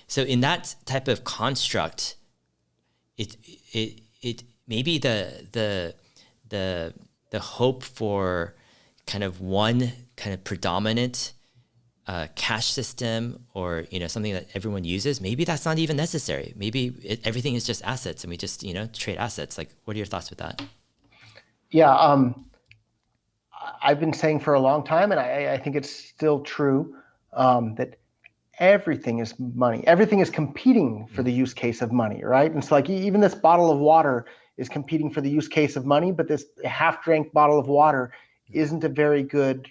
So in that type of construct, it maybe the hope for kind of one kind of predominant cash system, or something that everyone uses, maybe that's not even necessary. Maybe everything is just assets, and we just trade assets. Like, what are your thoughts with that? Yeah, I've been saying for a long time, and I think it's still true, that everything is money. Everything is competing for the use case of money, right? And so like even this bottle of water is competing for the use case of money, but this half-drank bottle of water isn't a very good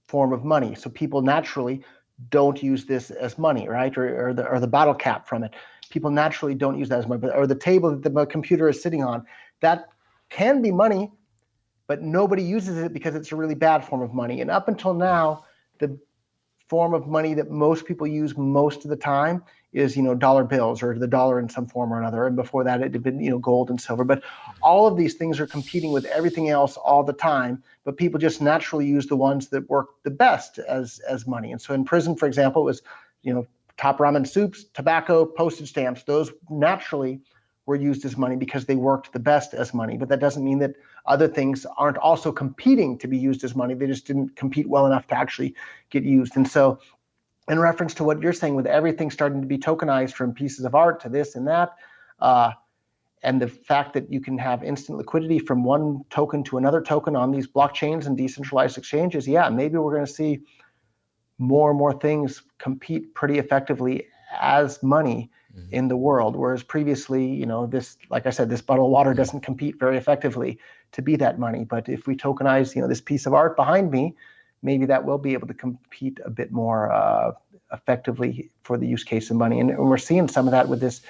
form of money. So people naturally don't use this as money, right? Or the bottle cap from it. People naturally don't use that as money. Or the table that the computer is sitting on, that can be money, but nobody uses it because it's a really bad form of money. And up until now, the form of money that most people use most of the time is, dollar bills, or the dollar in some form or another. And before that, it had been, gold and silver. But all of these things are competing with everything else all the time. But people just naturally use the ones that work the best as money. And so in prison, for example, it was, top ramen soups, tobacco, postage stamps. Those naturally were used as money because they worked the best as money. But that doesn't mean that other things aren't also competing to be used as money. They just didn't compete well enough to actually get used. And so in reference to what you're saying, with everything starting to be tokenized, from pieces of art to this and that, and the fact that you can have instant liquidity from one token to another token on these blockchains and decentralized exchanges, yeah, maybe we're going to see more and more things compete pretty effectively as money in the world, whereas previously, this, like I said, this bottle of water doesn't compete very effectively to be that money. But if we tokenize, this piece of art behind me, maybe that will be able to compete a bit more effectively for the use case of money. And we're seeing some of that with this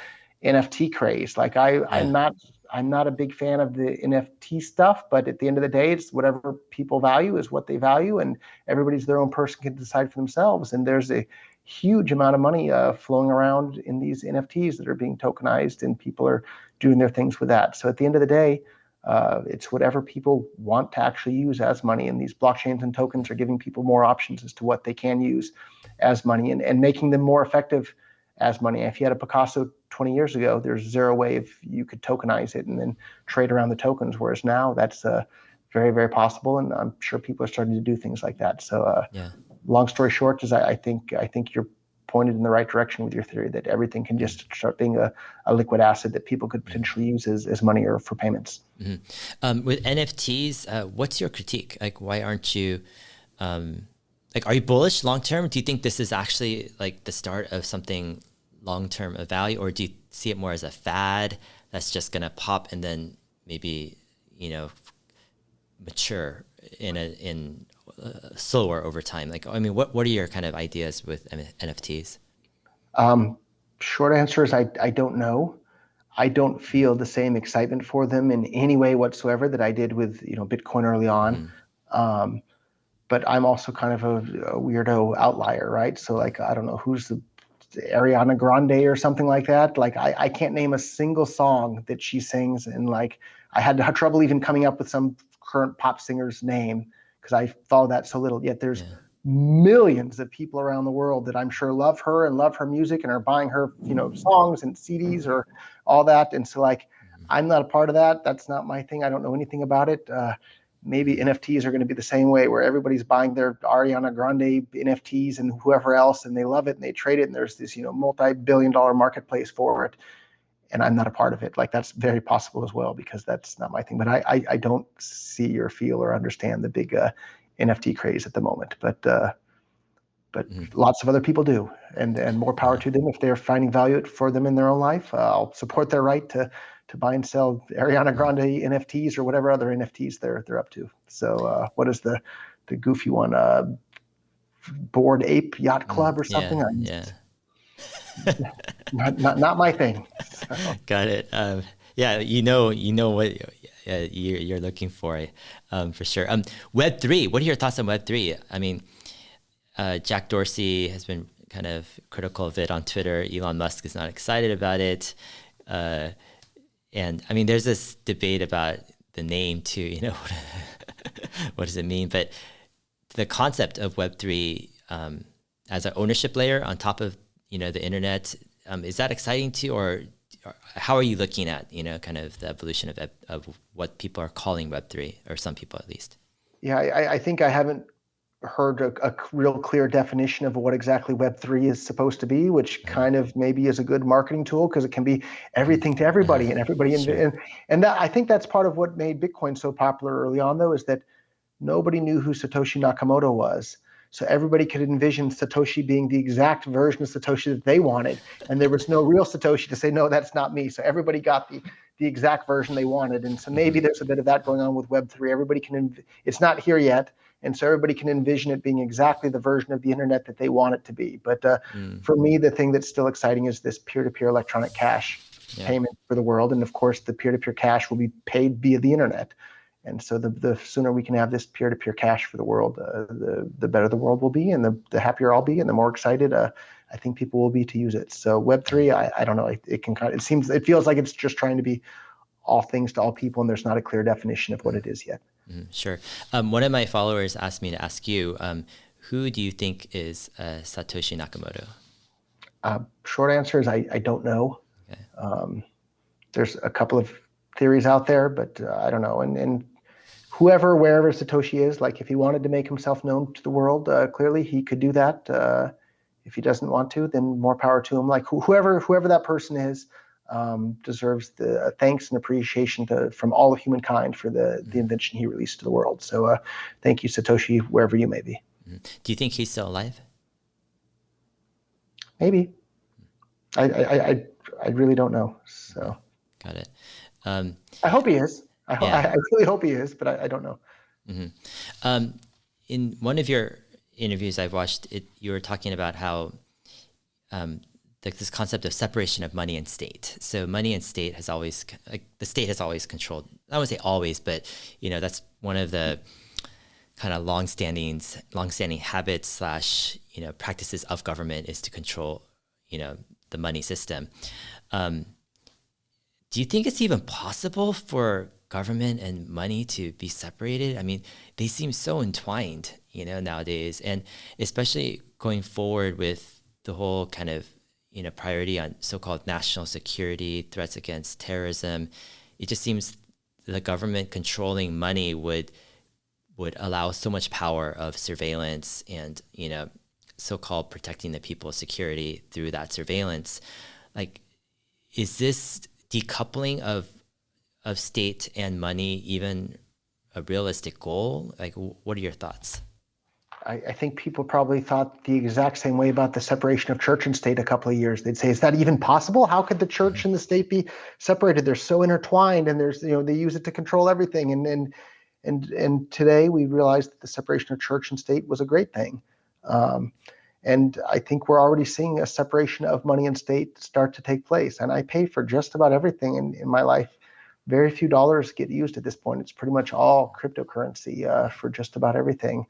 NFT craze. Like I'm not a big fan of the NFT stuff, but at the end of the day, it's whatever people value is what they value, and everybody's their own person, can decide for themselves. And there's a huge amount of money flowing around in these NFTs that are being tokenized, and people are doing their things with that. So at the end of the day, it's whatever people want to actually use as money, and these blockchains and tokens are giving people more options as to what they can use as money, and making them more effective as money. If you had a Picasso 20 years ago, there's zero way if you could tokenize it and then trade around the tokens, whereas now that's very, very possible, and I'm sure people are starting to do things like that. So long story short is I think you're pointed in the right direction with your theory that everything can just start being a liquid asset that people could potentially use as money or for payments. With NFTs, what's your critique? Like, why aren't you, are you bullish long term? Do you think this is actually like the start of something long term of value, or do you see it more as a fad that's just gonna pop and then maybe mature in slower over time? Like, I mean, what are your kind of ideas with NFTs? Short answer is I don't know. I don't feel the same excitement for them in any way whatsoever that I did with Bitcoin early on. But I'm also kind of a weirdo outlier, right? So like, I don't know who's the Ariana Grande or something like that. Like I can't name a single song that she sings, and like I had trouble even coming up with some current pop singer's name because I follow that so little. Yet there's millions of people around the world that I'm sure love her and love her music and are buying her, songs and CDs or all that. And so like, I'm not a part of that. That's not my thing. I don't know anything about it. Maybe NFTs are going to be the same way, where everybody's buying their Ariana Grande NFTs and whoever else, and they love it and they trade it, and there's this, multi-billion-dollar marketplace for it. And I'm not a part of it. Like, that's very possible as well, because that's not my thing. But I don't see or feel or understand the big NFT craze at the moment. But lots of other people do, and more power to them if they're finding value for them in their own life. I'll support their right to buy and sell Ariana Grande NFTs or whatever other NFTs they're up to. So what is the goofy one? Bored Ape Yacht Club or something? Not my thing. So. Got it. Yeah, you know what you're looking for sure. Web3. What are your thoughts on Web3? I mean, Jack Dorsey has been kind of critical of it on Twitter. Elon Musk is not excited about it. And I mean, there's this debate about the name too, you know, what does it mean? But the concept of Web3 as an ownership layer on top of, you know, the internet, is that exciting to you, or how are you looking at, you know, kind of the evolution of what people are calling Web3, or some people at least? Yeah, I think I haven't heard a real clear definition of what exactly Web3 is supposed to be, which kind of maybe is a good marketing tool because it can be everything to everybody and everybody. Sure. And that, I think that's part of what made Bitcoin so popular early on, though, is that nobody knew who Satoshi Nakamoto was. So everybody could envision Satoshi being the exact version of Satoshi that they wanted. And there was no real Satoshi to say, no, that's not me. So everybody got the exact version they wanted. And so maybe there's a bit of that going on with Web3. Everybody can, it's not here yet. And so everybody can envision it being exactly the version of the internet that they want it to be. But for me, the thing that's still exciting is this peer-to-peer electronic cash payment for the world. And of course, the peer-to-peer cash will be paid via the internet. And so the sooner we can have this peer-to-peer cash for the world, the better the world will be, and the happier I'll be, and the more excited I think people will be to use it. So Web3, I don't know, it feels like it's just trying to be all things to all people, and there's not a clear definition of what it is yet. Sure. One of my followers asked me to ask you, who do you think is Satoshi Nakamoto? Short answer is I don't know. Okay. There's a couple of theories out there, but I don't know. And whoever, wherever Satoshi is, like if he wanted to make himself known to the world, clearly he could do that. If he doesn't want to, then more power to him. Like whoever that person is, deserves the thanks and appreciation from all of humankind for the invention he released to the world. So thank you, Satoshi, wherever you may be. Do you think he's still alive? Maybe. I really don't know. So got it. I hope he is. I really hope he is, but I don't know. In one of your interviews I've watched, you were talking about how this concept of separation of money and state. So money and state has always, the state has always controlled, I wouldn't say always, but you know, that's one of the kind of longstanding habits / you know, practices of government is to control, you know, the money system. Do you think it's even possible for government and money to be separated? I mean, they seem so entwined, you know, nowadays, and especially going forward with the whole kind of, you know, priority on so-called national security, threats against terrorism. It just seems the government controlling money would allow so much power of surveillance and, you know, so-called protecting the people's security through that surveillance. Like, is this decoupling of state and money even a realistic goal? Like, what are your thoughts? I think people probably thought the exact same way about the separation of church and state a couple of years. They'd say, is that even possible? How could the church and the state be separated? They're so intertwined, and there's, you know, they use it to control everything. And today we realized that the separation of church and state was a great thing. And I think we're already seeing a separation of money and state start to take place. And I pay for just about everything in my life. Very few dollars get used at this point. It's pretty much all cryptocurrency for just about everything.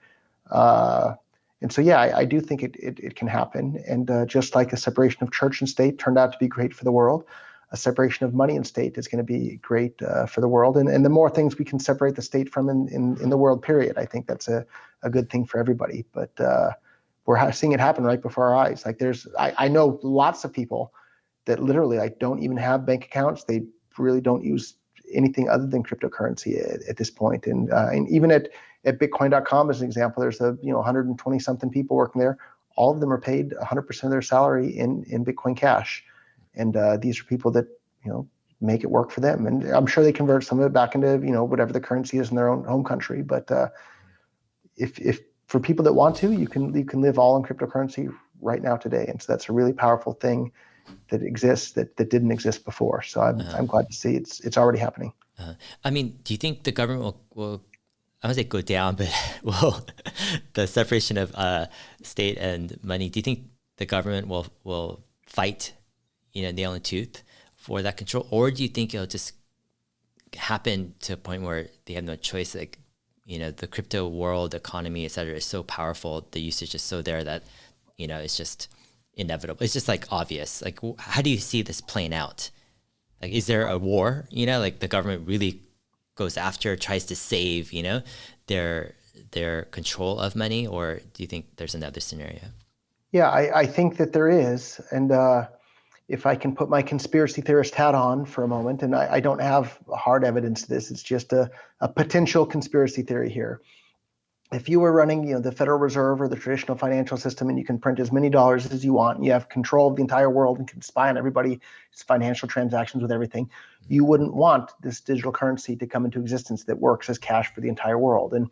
And so, yeah, I do think it can happen. And just like a separation of church and state turned out to be great for the world, a separation of money and state is going to be great for the world. And the more things we can separate the state from in the world, period, I think that's a good thing for everybody. But we're seeing it happen right before our eyes. Like I know lots of people that literally like don't even have bank accounts. They really don't use anything other than cryptocurrency at this point. And even at Bitcoin.com, as an example, there's 120 something people working there. All of them are paid 100% of their salary in Bitcoin Cash. And these are people that, you know, make it work for them. And I'm sure they convert some of it back into, you know, whatever the currency is in their own home country. But if for people that want to, you can live all in cryptocurrency right now today. And so that's a really powerful thing that exists that didn't exist before. So I'm glad to see it's already happening. I mean, do you think the government will I won't say go down, but will the separation of state and money, do you think the government will fight, nail and tooth for that control, or do you think it'll just happen to a point where they have no choice? Like, the crypto world, economy, et cetera, is so powerful. The usage is so there that, it's just inevitable. It's just like obvious. Like, how do you see this playing out? Like, is there a war? Like the government really goes after, tries to save, their control of money, or do you think there's another scenario? Yeah, I think that there is. And if I can put my conspiracy theorist hat on for a moment, and I don't have hard evidence to this, it's just a potential conspiracy theory here. If you were running, the Federal Reserve or the traditional financial system, and you can print as many dollars as you want, and you have control of the entire world and can spy on everybody's financial transactions with everything, you wouldn't want this digital currency to come into existence that works as cash for the entire world. And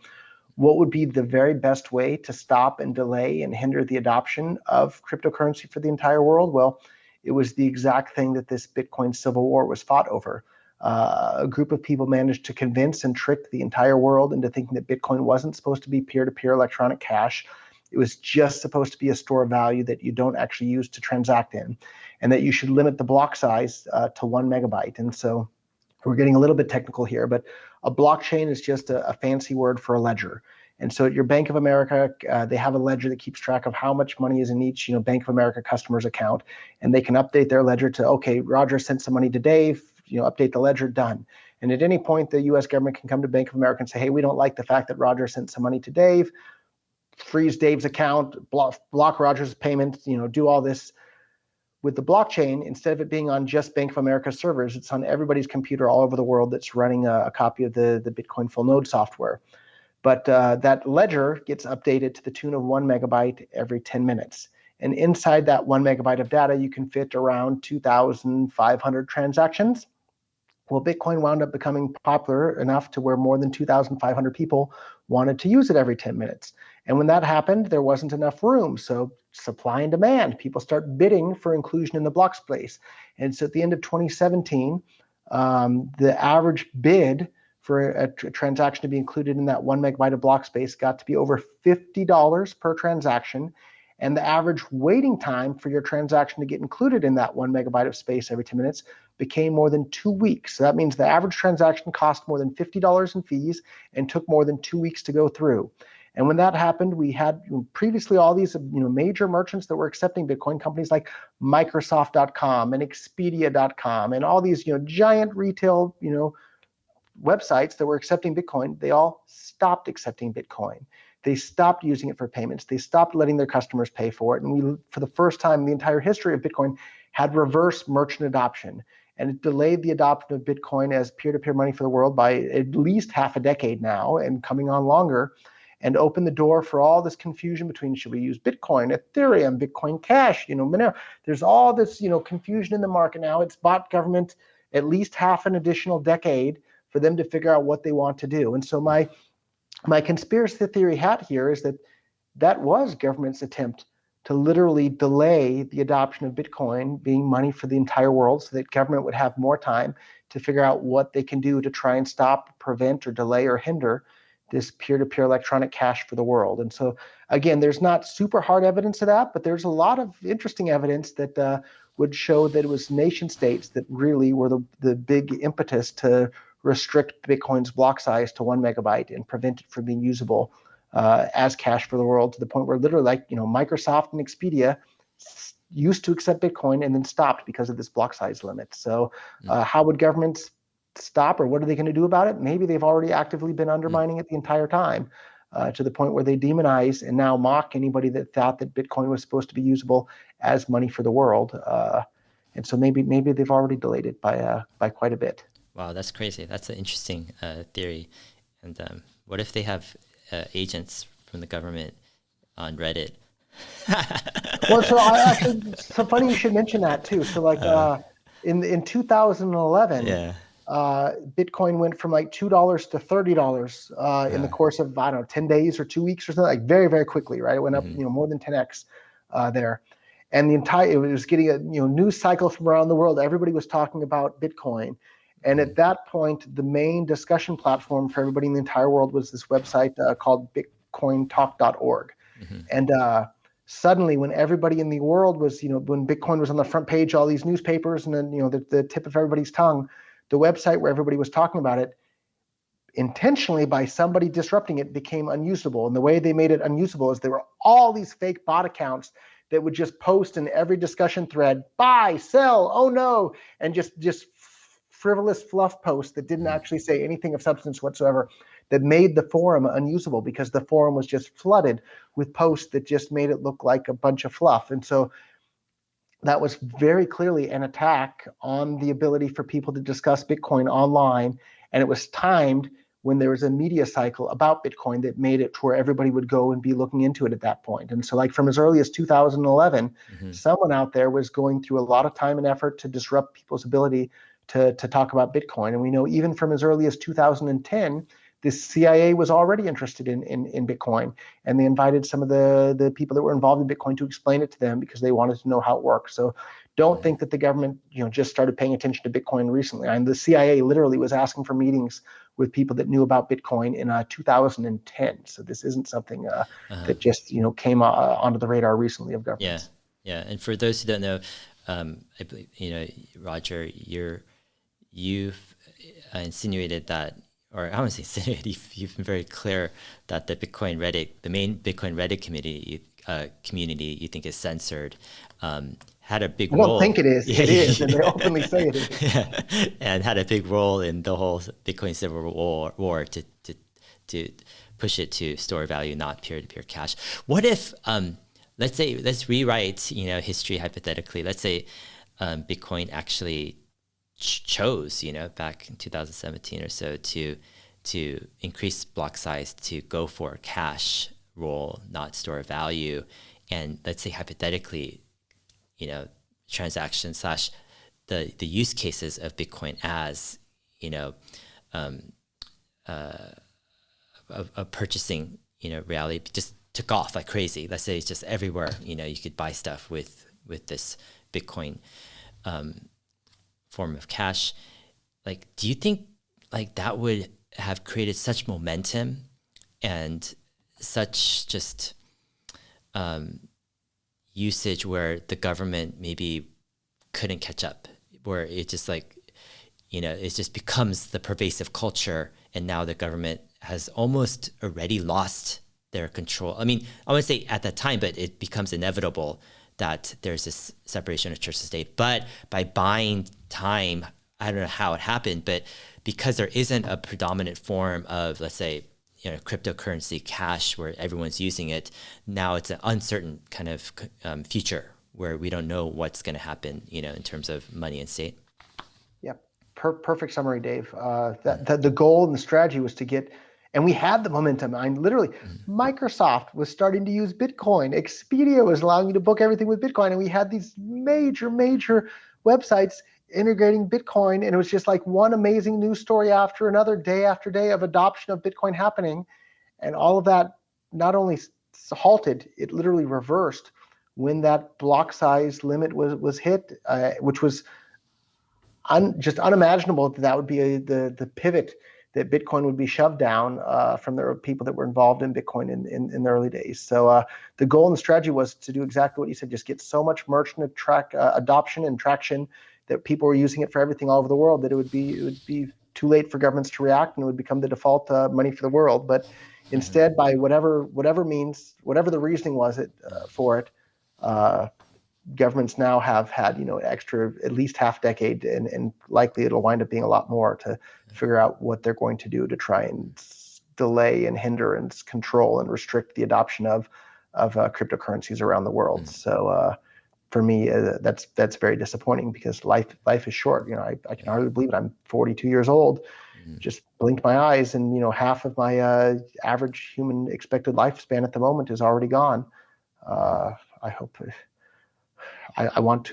what would be the very best way to stop and delay and hinder the adoption of cryptocurrency for the entire world? Well, it was the exact thing that this Bitcoin civil war was fought over. A group of people managed to convince and trick the entire world into thinking that Bitcoin wasn't supposed to be peer-to-peer electronic cash. It was just supposed to be a store of value that you don't actually use to transact in, and that you should limit the block size to 1 megabyte. And so we're getting a little bit technical here, but a blockchain is just a fancy word for a ledger. And so at your Bank of America, they have a ledger that keeps track of how much money is in each, Bank of America customer's account, and they can update their ledger to, okay, Roger sent some money to Dave, update the ledger, done. And at any point, the U.S. government can come to Bank of America and say, hey, we don't like the fact that Roger sent some money to Dave, freeze Dave's account, block Roger's payments, do all this. With the blockchain, instead of it being on just Bank of America servers, it's on everybody's computer all over the world that's running a copy of the Bitcoin full node software. But that ledger gets updated to the tune of 1 megabyte every 10 minutes. And inside that 1 megabyte of data, you can fit around 2,500 transactions. Well, Bitcoin wound up becoming popular enough to where more than 2,500 people wanted to use it every 10 minutes. And when that happened, there wasn't enough room. So supply and demand, people start bidding for inclusion in the block space. And so at the end of 2017, the average bid for a transaction to be included in that 1 megabyte of block space got to be over $50 per transaction. And the average waiting time for your transaction to get included in that 1 megabyte of space every 10 minutes became more than 2 weeks. So that means the average transaction cost more than $50 in fees and took more than 2 weeks to go through. And when that happened, we had previously all these major merchants that were accepting Bitcoin, companies like Microsoft.com and Expedia.com and all these giant retail websites that were accepting Bitcoin. They all stopped accepting Bitcoin. They stopped using it for payments. They stopped letting their customers pay for it. And we, for the first time in the entire history of Bitcoin, had reverse merchant adoption. And it delayed the adoption of Bitcoin as peer-to-peer money for the world by at least half a decade now, and coming on longer, and opened the door for all this confusion between, should we use Bitcoin, Ethereum, Bitcoin Cash, Monero. There's all this, confusion in the market now. It's bought government at least half an additional decade for them to figure out what they want to do. And so my conspiracy theory hat here is that was government's attempt to literally delay the adoption of Bitcoin being money for the entire world, so that government would have more time to figure out what they can do to try and stop, prevent, or delay or hinder this peer-to-peer electronic cash for the world. And so, again, there's not super hard evidence of that, but there's a lot of interesting evidence that would show that it was nation states that really were the big impetus to restrict Bitcoin's block size to 1 megabyte and prevent it from being usable as cash for the world, to the point where literally, Microsoft and Expedia used to accept Bitcoin and then stopped because of this block size limit. So how would governments stop, or what are they going to do about it? Maybe they've already actively been undermining it the entire time, to the point where they demonize and now mock anybody that thought that Bitcoin was supposed to be usable as money for the world. And so maybe they've already delayed it by quite a bit. Wow, that's crazy. That's an interesting theory. And what if they have agents from the government on Reddit? Well, so funny you should mention that too. So in 2011, Bitcoin went from like $2 to $30 in the course of, 10 days or 2 weeks or something, like very, very quickly, right? It went up, more than 10x there. And it was getting a news cycle from around the world. Everybody was talking about Bitcoin. And at that point, the main discussion platform for everybody in the entire world was this website called bitcointalk.org. And suddenly when everybody in the world was, when Bitcoin was on the front page, all these newspapers, and then, the tip of everybody's tongue, the website where everybody was talking about it, intentionally by somebody disrupting it, became unusable. And the way they made it unusable is there were all these fake bot accounts that would just post in every discussion thread, buy, sell, oh no, and just frivolous fluff posts that didn't actually say anything of substance whatsoever, that made the forum unusable because the forum was just flooded with posts that just made it look like a bunch of fluff. And so that was very clearly an attack on the ability for people to discuss Bitcoin online. And it was timed when there was a media cycle about Bitcoin that made it to where everybody would go and be looking into it at that point. And so like from as early as 2011, someone out there was going through a lot of time and effort to disrupt people's ability to talk about Bitcoin. And we know even from as early as 2010, the CIA was already interested in Bitcoin, and they invited some of the people that were involved in Bitcoin to explain it to them because they wanted to know how it works. So don't think that the government, just started paying attention to Bitcoin recently. And the CIA literally was asking for meetings with people that knew about Bitcoin in 2010. So this isn't something that just came onto the radar recently of governments. Yeah. And for those who don't know, I believe Roger, you've insinuated that, or I wouldn't say insinuated, you've been very clear that the main Bitcoin Reddit community you think is censored, had a big role. I don't think it is. It is, and they openly say it is. Yeah. And had a big role in the whole Bitcoin civil war to push it to store value, not peer-to-peer cash. What if, let's rewrite, history hypothetically. Let's say Bitcoin actually chose, back in 2017 or so to increase block size, to go for cash role, not store value. And let's say hypothetically, transaction / the use cases of Bitcoin as, of purchasing, reality just took off like crazy. Let's say it's just everywhere, you could buy stuff with this Bitcoin form of cash. Like, do you think like that would have created such momentum and such just usage where the government maybe couldn't catch up, where it just like, it just becomes the pervasive culture, and now the government has almost already lost their control? I mean, I wouldn't say at that time, but it becomes inevitable that there's this separation of church and state. But by buying time, I don't know how it happened, but because there isn't a predominant form of, let's say, cryptocurrency cash where everyone's using it, now it's an uncertain kind of future where we don't know what's going to happen, in terms of money and state. Yeah, perfect summary, Dave. That the goal and the strategy was to get, and we had the momentum. Literally, Microsoft was starting to use Bitcoin. Expedia was allowing you to book everything with Bitcoin, and we had these major websites integrating Bitcoin, and it was just like one amazing news story after another, day after day of adoption of Bitcoin happening. And all of that not only halted, it literally reversed when that block size limit was hit, which was just unimaginable that would be the pivot that Bitcoin would be shoved down from the people that were involved in Bitcoin in the early days. So the goal and the strategy was to do exactly what you said, just get so much merchant adoption and traction that people were using it for everything all over the world that it would be too late for governments to react, and it would become the default money for the world. But instead, by whatever means, whatever the reasoning was for it, governments now have had extra at least half decade, and likely it'll wind up being a lot more, to figure out what they're going to do to try and delay and hinder and control and restrict the adoption of cryptocurrencies around the world. So for me, that's very disappointing, because life is short. I can hardly believe it. I'm 42 years old. Just blinked my eyes, and half of my average human expected lifespan at the moment is already gone. I hope. I want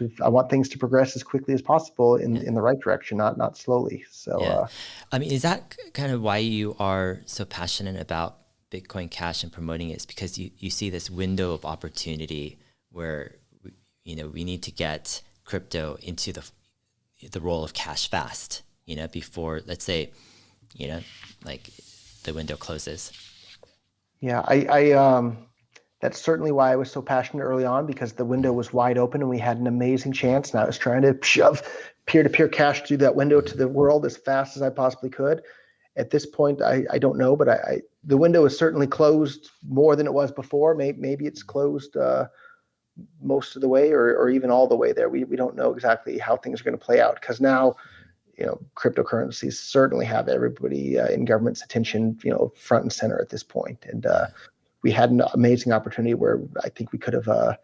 things to progress as quickly as possible in the right direction, not slowly. So, I mean, is that kind of why you are so passionate about Bitcoin Cash and promoting it? Is because you see this window of opportunity where we need to get crypto into the role of cash fast, before, let's say, like the window closes. Yeah, That's certainly why I was so passionate early on, because the window was wide open and we had an amazing chance. And I was trying to shove peer-to-peer cash through that window to the world as fast as I possibly could. At this point, I don't know, but the window is certainly closed more than it was before. Maybe it's closed most of the way, or even all the way there. We don't know exactly how things are going to play out, because now, cryptocurrencies certainly have everybody in government's attention, front and center at this point. And we had an amazing opportunity where I think we could have, I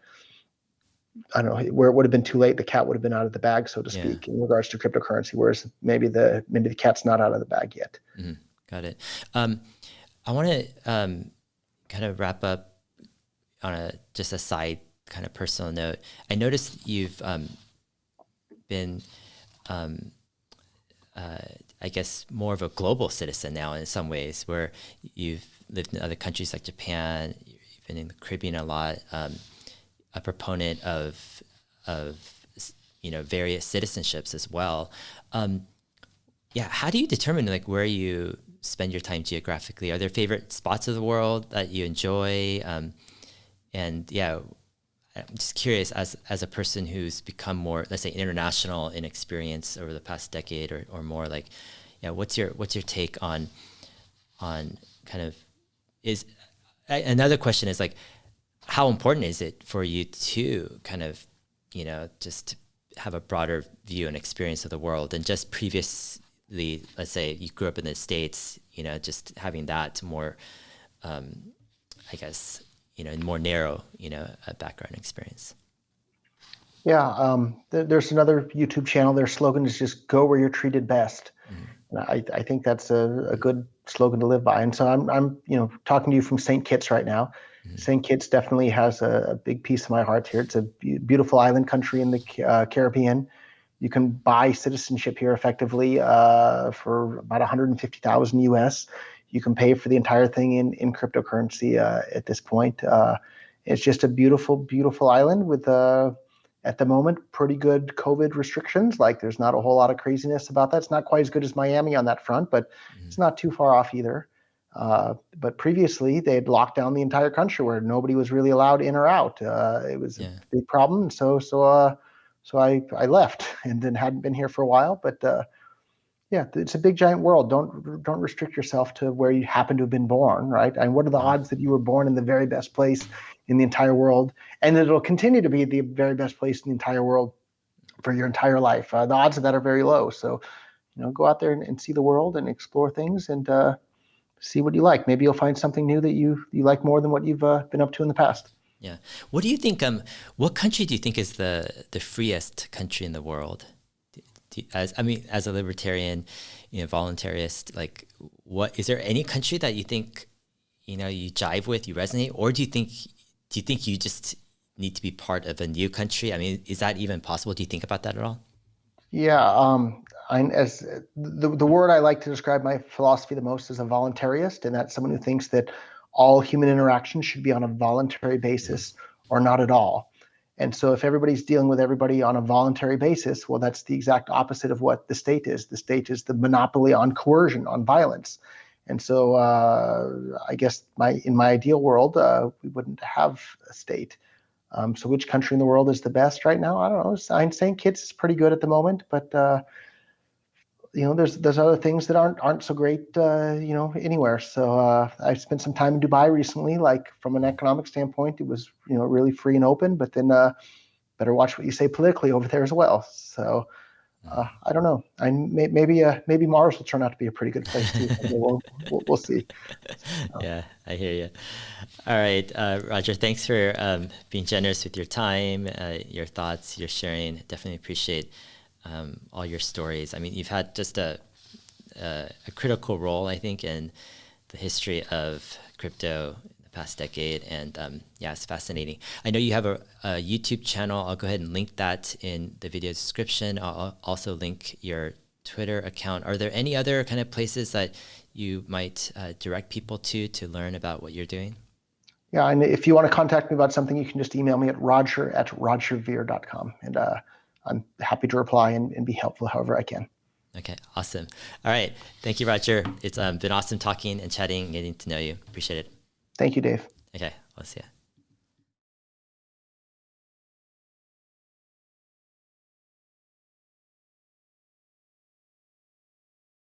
don't know, where it would have been too late. The cat would have been out of the bag, so to speak, in regards to cryptocurrency, whereas maybe the cat's not out of the bag yet. Mm-hmm. Got it. I want to kind of wrap up on just a side kind of personal note. I noticed you've been, I guess, more of a global citizen now in some ways, where you've lived in other countries like Japan, you've been in the Caribbean a lot, a proponent of various citizenships as well. How do you determine where you spend your time geographically? Are there favorite spots of the world that you enjoy? I'm just curious, as a person who's become more, let's say, international in experience over the past decade or more, what's your take on kind of another question is how important is it for you to kind of, just have a broader view and experience of the world than just previously, let's say you grew up in the States, just having that more, I guess, more narrow, a background experience? Yeah, there's another YouTube channel. Their slogan is just "Go where you're treated best." Mm-hmm. And I think that's a good slogan to live by. And so I'm talking to you from St. Kitts right now. Mm-hmm. St. Kitts definitely has a big piece of my heart here. It's a beautiful island country in the Caribbean. You can buy citizenship here effectively for about $150,000 US. You can pay for the entire thing in cryptocurrency at this point. It's just a beautiful, beautiful island with, at the moment, pretty good COVID restrictions. There's not a whole lot of craziness about that. It's not quite as good as Miami on that front, but it's not too far off either. But previously, they had locked down the entire country where nobody was really allowed in or out. It was a big problem. So I left and then hadn't been here for a while. But it's a big, giant world. Don't restrict yourself to where you happen to have been born, right? And what are the odds that you were born in the very best place in the entire world, and that it'll continue to be the very best place in the entire world for your entire life? The odds of that are very low. So, go out there and see the world and explore things and see what you like. Maybe you'll find something new that you like more than what you've been up to in the past. Yeah. What do you think? What country do you think is the freest country in the world? As a libertarian, voluntarist, what is there any country that you think, you jive with, you resonate, or do you think you just need to be part of a new country? Is that even possible? Do you think about that at all? Yeah. As the word I like to describe my philosophy the most is a voluntarist, and that's someone who thinks that all human interaction should be on a voluntary basis or not at all. And so if everybody's dealing with everybody on a voluntary basis, well, that's the exact opposite of what the state is. The state is the monopoly on coercion, on violence. And so I guess in my ideal world, we wouldn't have a state. So which country in the world is the best right now? I don't know. St. Kitts is pretty good at the moment, but there's other things that aren't so great, anywhere. So I spent some time in Dubai recently. From an economic standpoint, it was really free and open. But then better watch what you say politically over there as well. So I don't know. Maybe Mars will turn out to be a pretty good place too. We'll see. Yeah, I hear you. All right, Roger. Thanks for being generous with your time, your thoughts, your sharing. Definitely appreciate all your stories. You've had just a critical role, I think, in the history of crypto in the past decade. And it's fascinating. I know you have a YouTube channel. I'll go ahead and link that in the video description. I'll also link your Twitter account. Are there any other kind of places that you might direct people to learn about what you're doing? Yeah, and if you want to contact me about something, you can just email me at roger@rogerveer.com. And I'm happy to reply and be helpful however I can. Okay, awesome. All right. Thank you, Roger. It's been awesome talking and chatting and getting to know you. Appreciate it. Thank you, Dave. Okay, I'll see you.